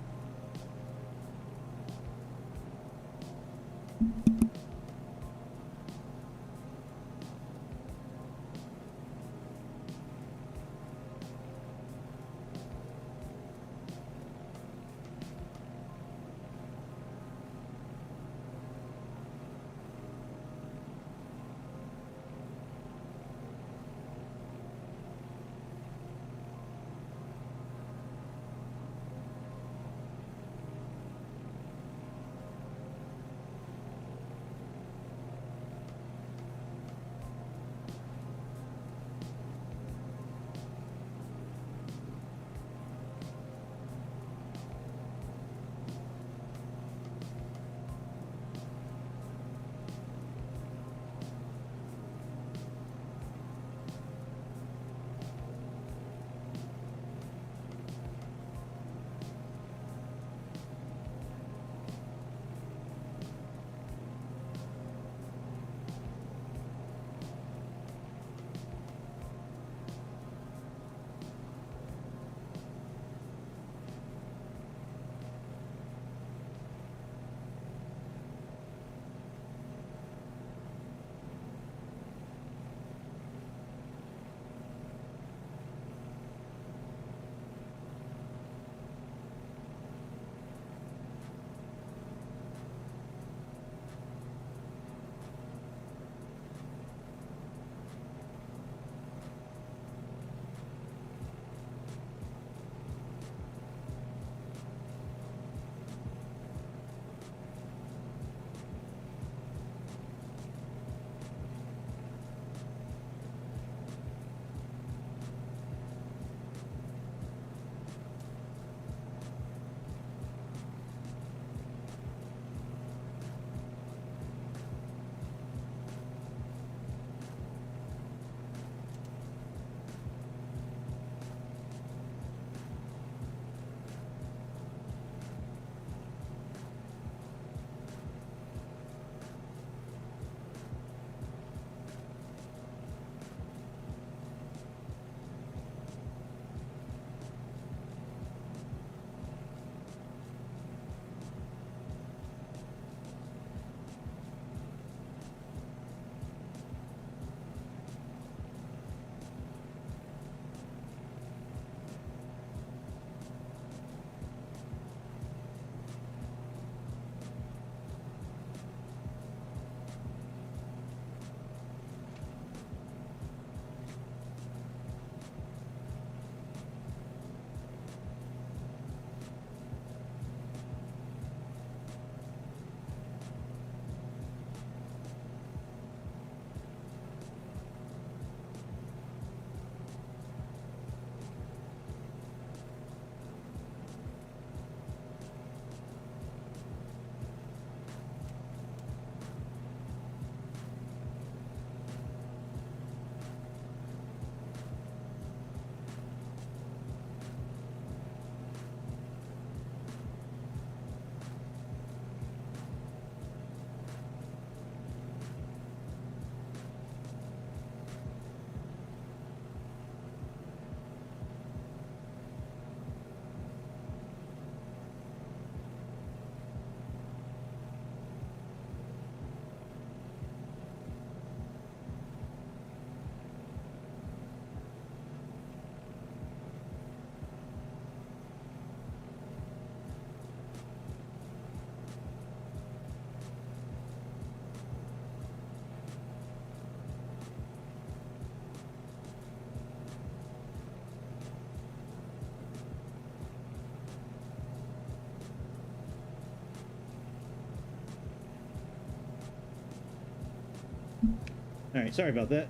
All right, sorry about that.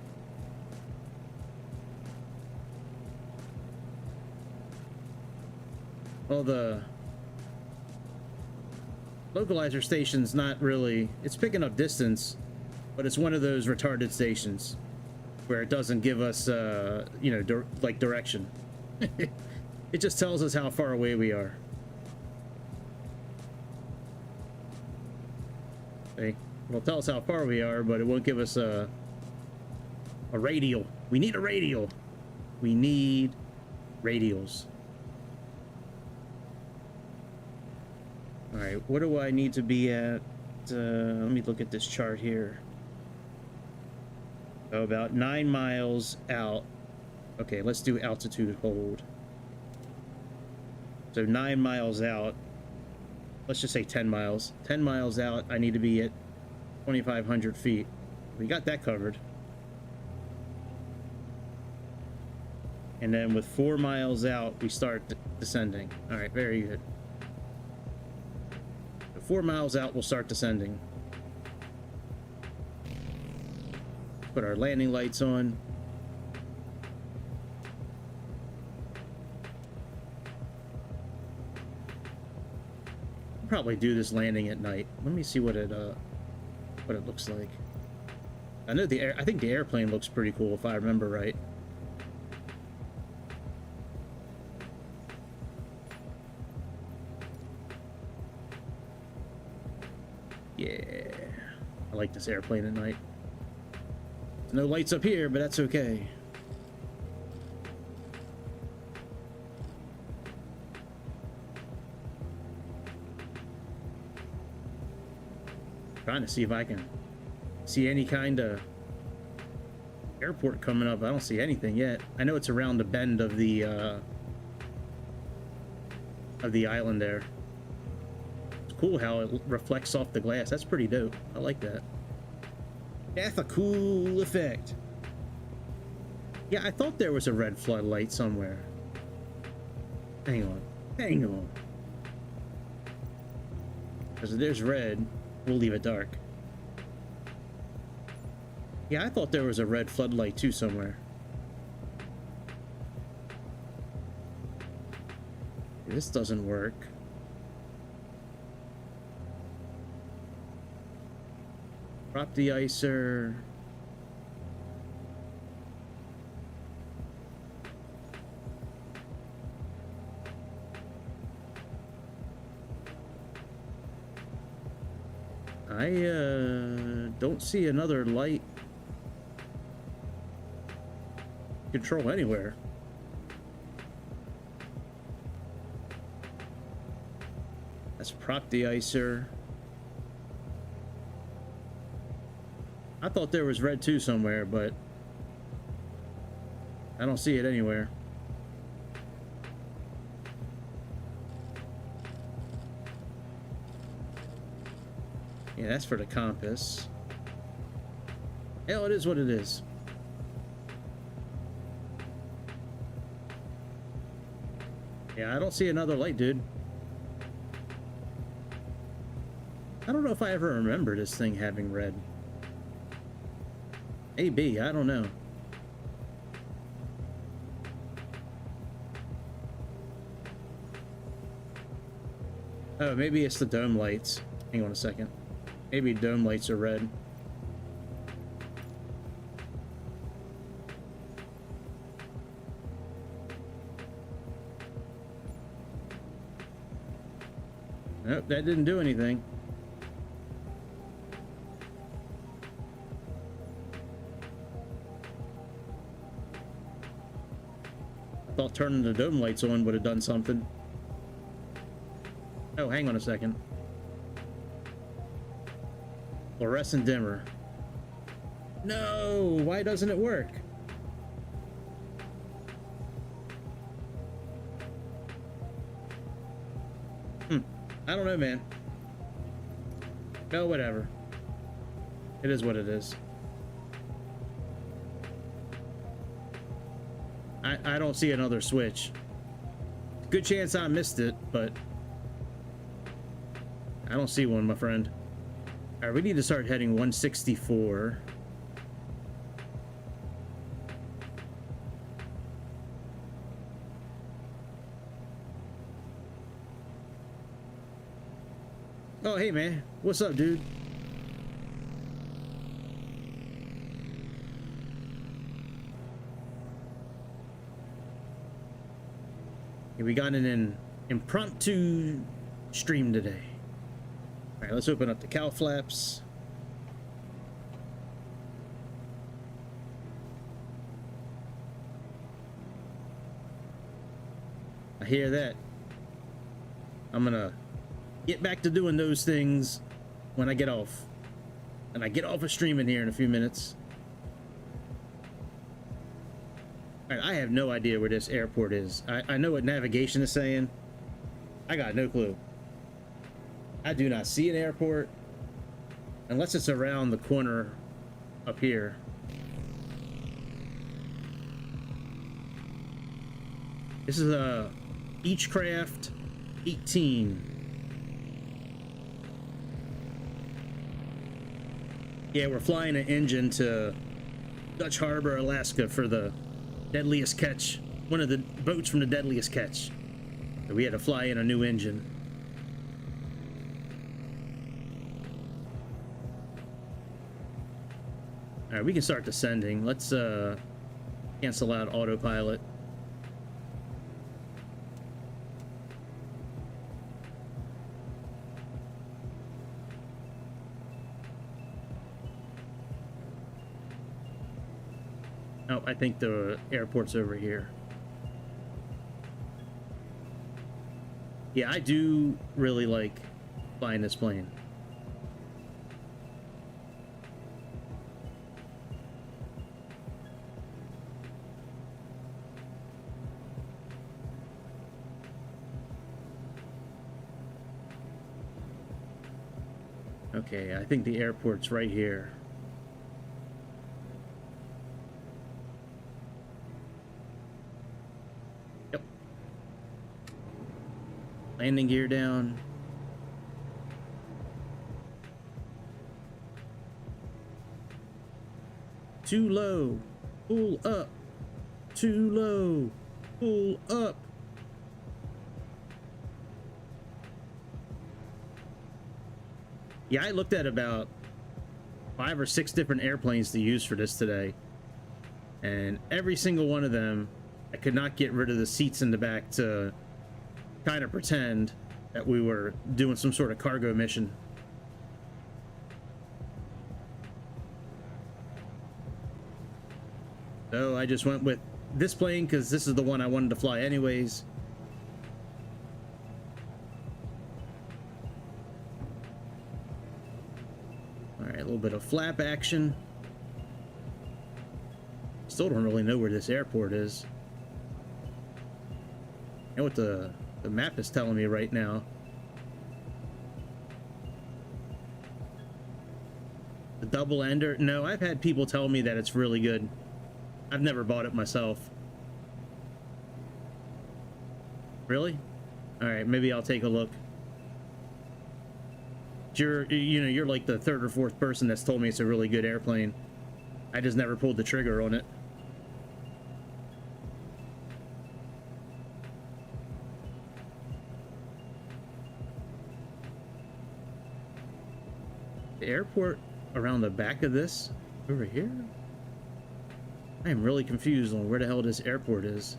Well, the localizer station's not really, it's picking up distance, but it's one of those retarded stations where it doesn't give us, you know, like direction. It just tells us how far away we are. Okay, it'll tell us how far we are, but it won't give us a radial. We need a radial. We need radials. All right, what do I need to be at? Let me look at this chart here. Oh, about 9 miles out. Okay, let's do altitude hold. So 9 miles out. Let's just say 10 miles. 10 miles out, I need to be at 2,500 feet. We got that covered. And then with 4 miles out, we start descending. All right, very good. 4 miles out, we'll start descending. Put our landing lights on. Probably do this landing at night. Let me see what it looks like. I know I think the airplane looks pretty cool if I remember right. Yeah, I like this airplane at night. There's no lights up here, but that's okay. Trying to see if I can see any kind of airport coming up. I don't see anything yet. I know it's around the bend of the island there. Cool how it reflects off the glass. That's pretty dope. I like that. That's a cool effect. Yeah, I thought there was a red floodlight somewhere. Hang on. Hang on. Because if there's red, we'll leave it dark. Yeah, I thought there was a red floodlight too somewhere. This doesn't work. Drop the icer. I don't see another light control anywhere. Let's prop the icer. I thought there was red too somewhere, but I don't see it anywhere. Yeah, that's for the compass. Hell, it is what it is. Yeah, I don't see another light, dude. I don't know if I ever remember this thing having red. Maybe, I don't know. Oh, maybe it's the dome lights. Hang on a second. Maybe dome lights are red. Nope, that didn't do anything. Thought turning the dome lights on would have done something. Oh, hang on a second. Fluorescent dimmer. No, why doesn't it work? I don't know, man. No, whatever. It is what it is. I don't see another switch. Good chance I missed it, but I don't see one, my friend. All right, we need to start heading 164. Oh, hey, man. What's up, dude? Yeah, we got an impromptu stream today. All right, let's open up the cow flaps. I hear that. I'm gonna get back to doing those things when I get off. And I get off of streaming here in a few minutes. All right, I have no idea where this airport is. I know what navigation is saying. I got no clue. I do not see an airport unless it's around the corner up here. This is a Beechcraft 18. Yeah, we're flying an engine to Dutch Harbor, Alaska for the Deadliest Catch, one of the boats from the Deadliest Catch. So we had to fly in a new engine. All right, we can start descending. Let's cancel out autopilot. Oh, I think the airport's over here. Yeah, I do really like flying this plane. Okay, I think the airport's right here. Yep. Landing gear down. Too low. Pull up. Too low. Pull up. Yeah, I looked at about 5 or 6 different airplanes to use for this today. And every single one of them, I could not get rid of the seats in the back to kind of pretend that we were doing some sort of cargo mission. So I just went with this plane because this is the one I wanted to fly anyways. All right, a little bit of flap action. Still don't really know where this airport is. You know what the map is telling me right now? The double ender? No, I've had people tell me that it's really good. I've never bought it myself. Really? All right, maybe I'll take a look. You're like the 3rd or 4th person that's told me it's a really good airplane. I just never pulled the trigger on it. The airport around the back of this over here? I am really confused on where the hell this airport is.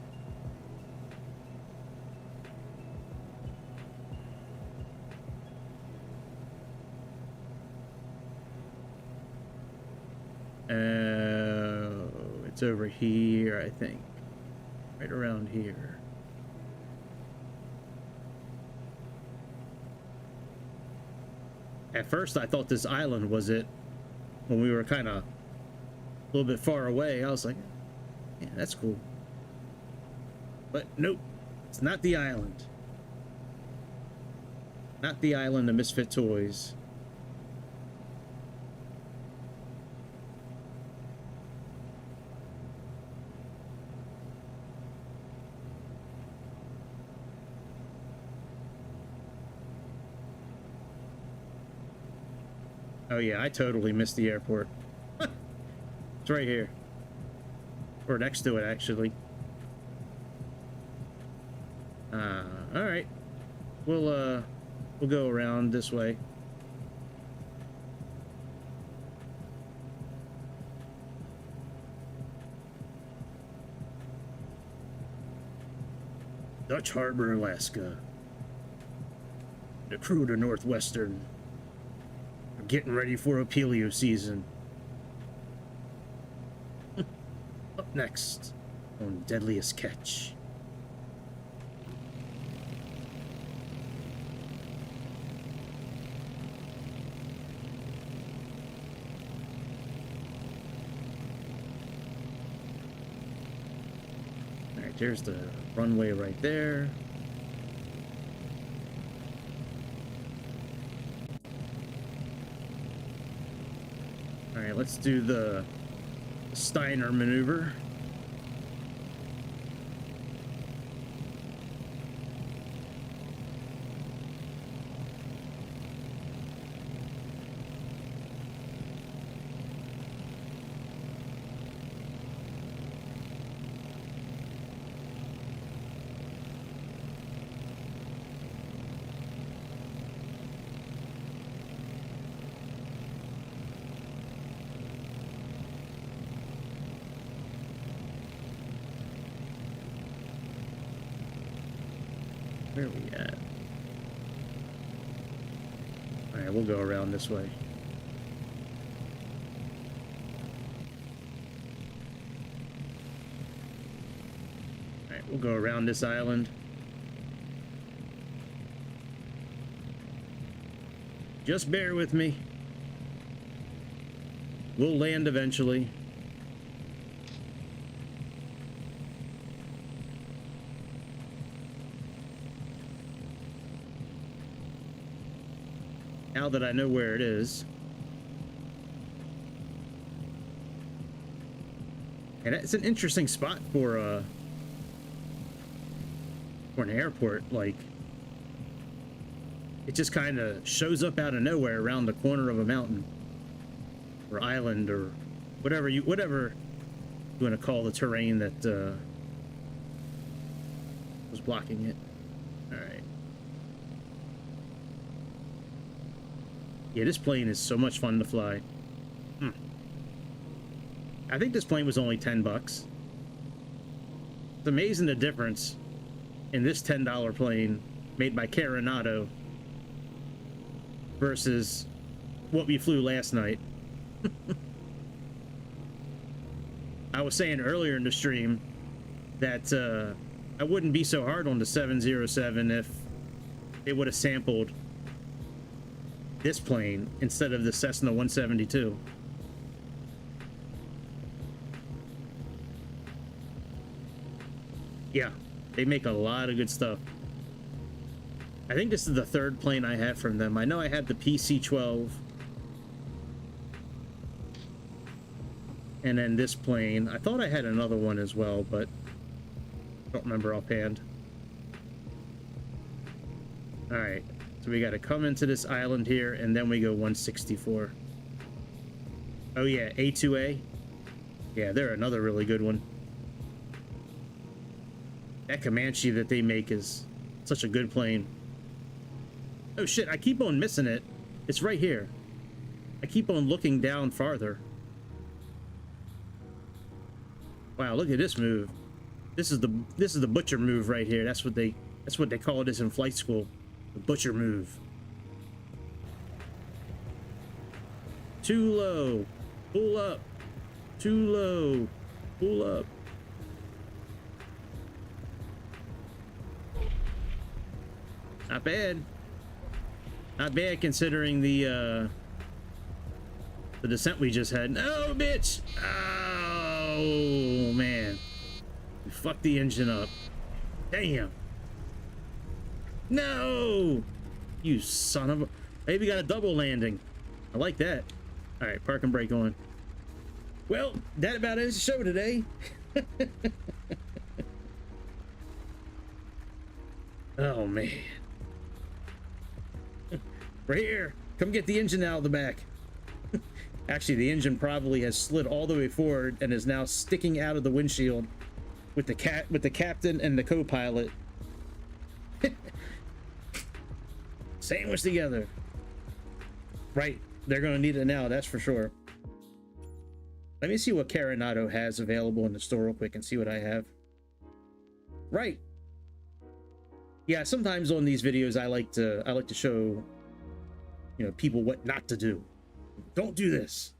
It's over here, I think. Right around here. At first, I thought this island was it. When we were kind of a little bit far away, I was like, yeah, that's cool. But nope, it's not the island. Not the island of Misfit Toys. Oh yeah, I totally missed the airport. It's right here. Or next to it, actually. Alright. We'll go around this way. Dutch Harbor, Alaska. The crew to Northwestern are getting ready for a paleo season. Up next on Deadliest Catch. Alright, there's the runway right there. Alright, let's do the Steiner maneuver. Where are we at? Alright, we'll go around this way. Alright, we'll go around this island. Just bear with me. We'll land eventually. Now that I know where it is. And it's an interesting spot for an airport. Like, it just kind of shows up out of nowhere around the corner of a mountain or island or whatever you want to call the terrain that was blocking it. All right. Yeah, this plane is so much fun to fly. I think this plane was only $10. It's amazing the difference in this $10 plane made by Carenado versus what we flew last night. I was saying earlier in the stream that I wouldn't be so hard on the 707 if it would have sampled this plane instead of the Cessna 172. Yeah, they make a lot of good stuff. I think this is the third plane I have from them. I know I had the PC-12 and then this plane. I thought I had another one as well, but I don't remember offhand. All right. So we got to come into this island here, and then we go 164. Oh yeah, A2A. Yeah, they're another really good one. That Comanche that they make is such a good plane. Oh shit, I keep on missing it. It's right here. I keep on looking down farther. Wow, look at this move. This is the butcher move right here. That's what they call this in flight school. The butcher move. Too low. Pull up. Too low. Pull up. Not bad. Not bad considering the descent we just had. No, bitch! Oh, man. We fucked the engine up. Damn. No! You son of a... Maybe got a double landing. I like that. Alright, park and brake on. Well, that about ends the show today. Oh, man. Right here. Come get the engine out of the back. Actually, the engine probably has slid all the way forward and is now sticking out of the windshield with the captain and the co-pilot sandwiched together. Right. They're going to need it now, that's for sure. Let me see what Carenado has available in the store real quick and see what I have. Right. Yeah, sometimes on these videos I like to show, you know, people what not to do. Don't do this.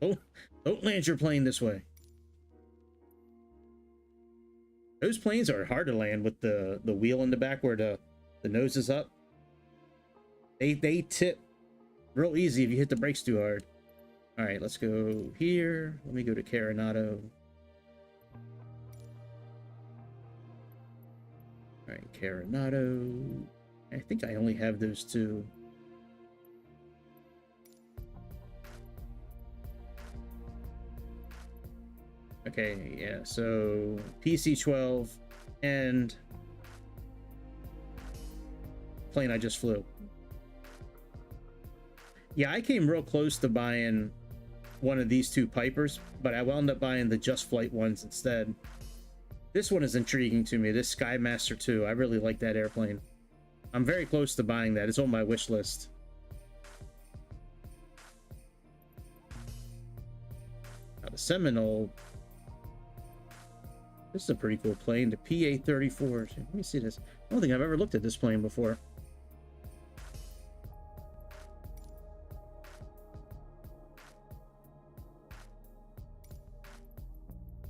Don't land your plane this way. Those planes are hard to land with the wheel in the back where the nose is up. They tip real easy if you hit the brakes too hard. All right, let's go here. Let me go to Carenado. All right, Carenado. I think I only have those two. Okay, yeah, so PC-12 and plane I just flew. Yeah, I came real close to buying one of these two Pipers, but I wound up buying the Just Flight ones instead. This one is intriguing to me, this Skymaster 2. I really like that airplane. I'm very close to buying that. It's on my wish list. Now the Seminole. This is a pretty cool plane, the PA-34. Let me see this. I don't think I've ever looked at this plane before.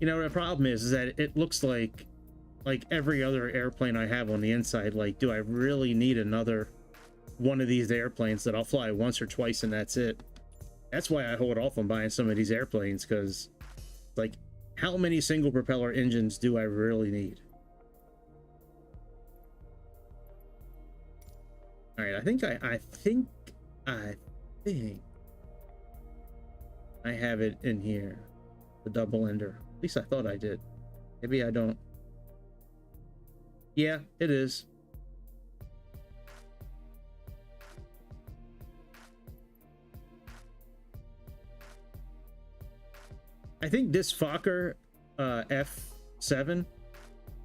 You know, the problem is that it looks like every other airplane I have on the inside. Like, do I really need another one of these airplanes that I'll fly once or twice and that's it? That's why I hold off on buying some of these airplanes, because, like, how many single propeller engines do I really need? All right, I think I have it in here, the double ender. At least I thought I did. Maybe I don't. Yeah, it is. I think this Fokker F7,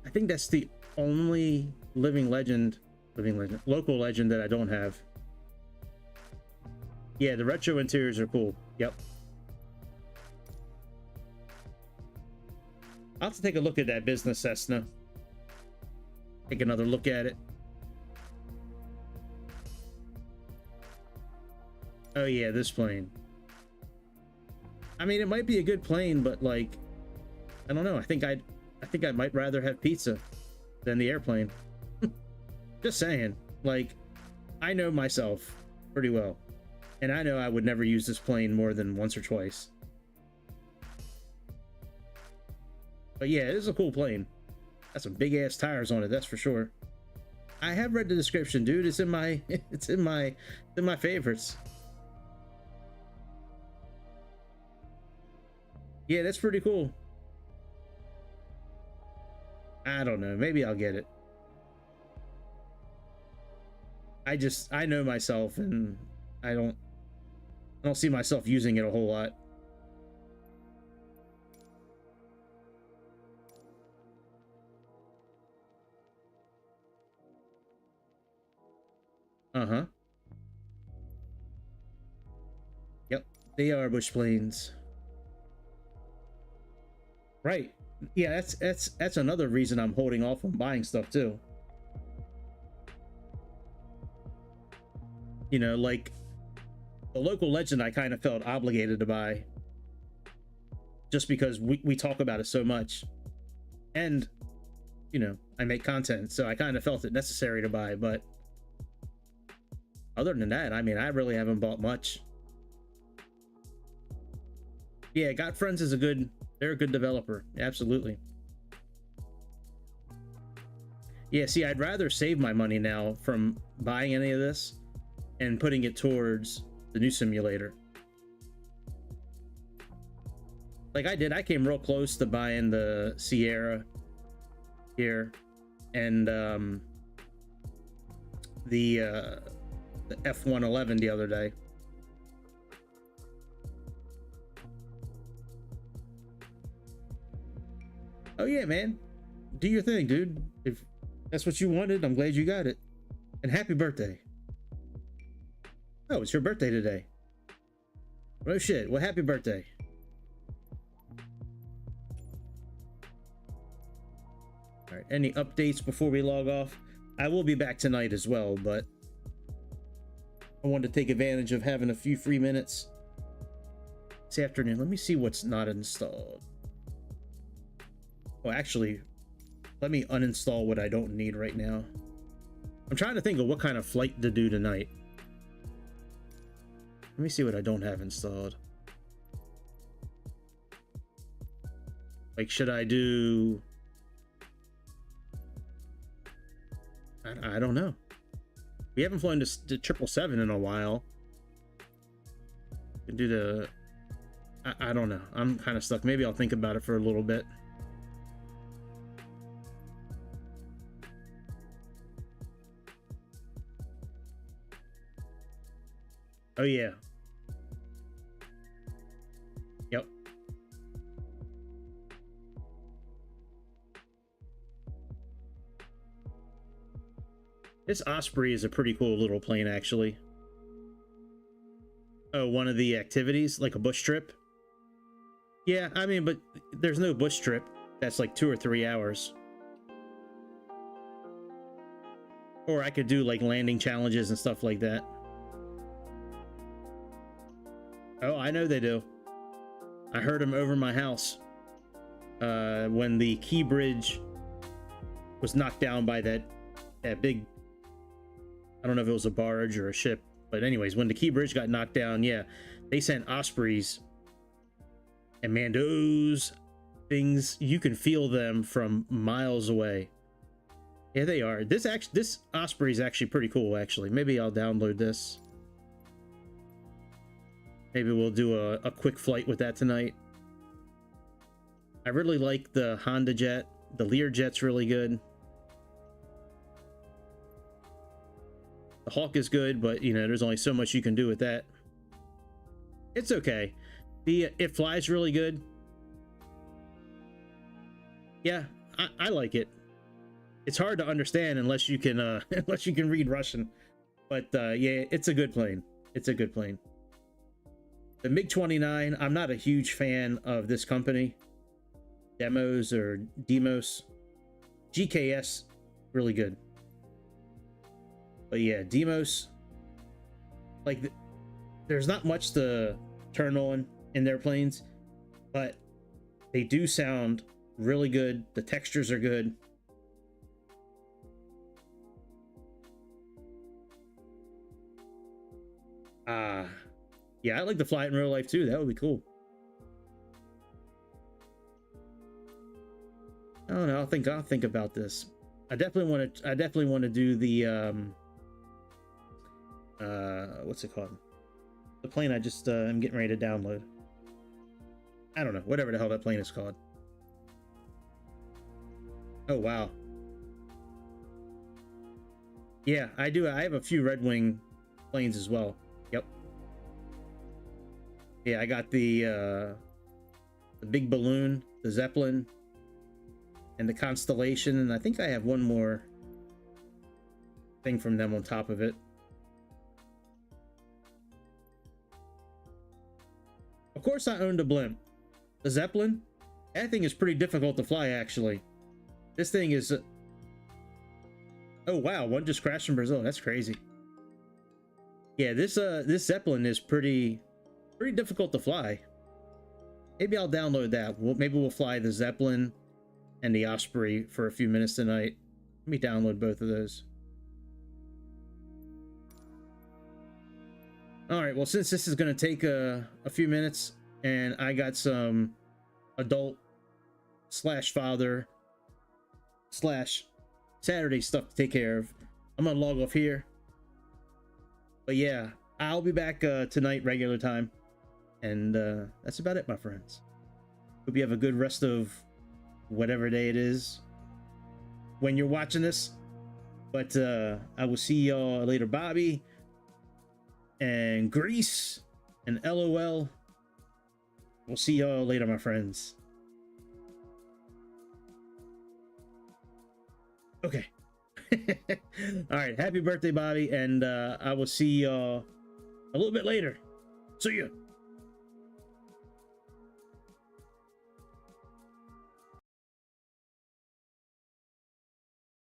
I think that's the only local legend that I don't have. Yeah, the retro interiors are cool. Yep. I'll have to take a look at that business Cessna. Take another look at it. Oh yeah, this plane. I mean, it might be a good plane, but like, I don't know. I think I might rather have pizza than the airplane. Just saying. Like, I know myself pretty well, and I know I would never use this plane more than once or twice. But yeah, it is a cool plane. Got some big ass tires on it, that's for sure. I have read the description, dude. It's in my it's in my favorites. Yeah, that's pretty cool. I don't know. Maybe I'll get it. I know myself, and I don't see myself using it a whole lot. Uh-huh. Yep, they are bush planes. Right. Yeah, that's another reason I'm holding off on buying stuff too. You know, like the local legend I kind of felt obligated to buy just because we talk about it so much. And, you know, I make content, so I kind of felt it necessary to buy, but other than that, I mean, I really haven't bought much. Yeah, Got Friends is they're a good developer. Absolutely. Yeah, see, I'd rather save my money now from buying any of this and putting it towards the new simulator. Like I did, I came real close to buying the Sierra here and the F-111 the other day. Oh yeah, man. Do your thing, dude. If that's what you wanted, I'm glad you got it. And happy birthday. Oh, it's your birthday today. Oh shit. Well, happy birthday. All right. Any updates before we log off? I will be back tonight as well, but I wanted to take advantage of having a few free minutes this afternoon. Let me see what's not installed. Well, actually, let me uninstall what I don't need right now. I'm trying to think of what kind of flight to do tonight. Let me see what I don't have installed. Like, should I do... I don't know. We haven't flown to 777 in a while. Can do the... I don't know. I'm kind of stuck. Maybe I'll think about it for a little bit. Oh, yeah. Yep. This Osprey is a pretty cool little plane, actually. Oh, one of the activities, like a bush trip? Yeah, I mean, but there's no bush trip. That's like 2 or 3 hours. Or I could do like landing challenges and stuff like that. Oh, I know they do. I heard them over my house when the Key Bridge was knocked down by that big, I don't know if it was a barge or a ship, but anyways, when the Key Bridge got knocked down, yeah, they sent Ospreys, and man, those things, you can feel them from miles away. Yeah, they are. This Osprey is actually pretty cool, actually. Maybe I'll download this. Maybe we'll do a quick flight with that tonight. I really like the Honda jet. The Lear jet's really good. The Hawk is good, but you know, there's only so much you can do with that. It's okay. It flies really good. Yeah, I like it. It's hard to understand unless you can unless you can read Russian. But yeah, it's a good plane. It's a good plane. The MiG-29, I'm not a huge fan of this company. Demos or Demos. GKS, really good. But yeah, Demos, like, there's not much to turn on in their planes, but they do sound really good. The textures are good. Yeah, I'd like to fly it in real life too. That would be cool. I don't know. I'll think about this. I definitely want to do the what's it called? The plane I just am getting ready to download. I don't know, whatever the hell that plane is called. Oh wow. Yeah, I do. I have a few Red Wing planes as well. Yep. Yeah, I got the big balloon, the Zeppelin, and the Constellation, and I think I have one more thing from them on top of it. Of course I owned a blimp. The Zeppelin? That thing is pretty difficult to fly, actually. This thing is... Oh wow, one just crashed in Brazil. That's crazy. Yeah, this Zeppelin is pretty difficult to fly. Maybe I'll download that. Maybe we'll fly the Zeppelin and the Osprey for a few minutes tonight. Let me download both of those. All right, well, since this is going to take a few minutes and I got some adult / father / Saturday stuff to take care of, I'm going to log off here. But yeah, I'll be back tonight, regular time. And that's about it, my friends. Hope you have a good rest of whatever day it is when you're watching this. But I will see y'all later. Bobby and Grease and LOL. We'll see y'all later, my friends. Okay. All right. Happy birthday, Bobby. And I will see y'all a little bit later. See ya.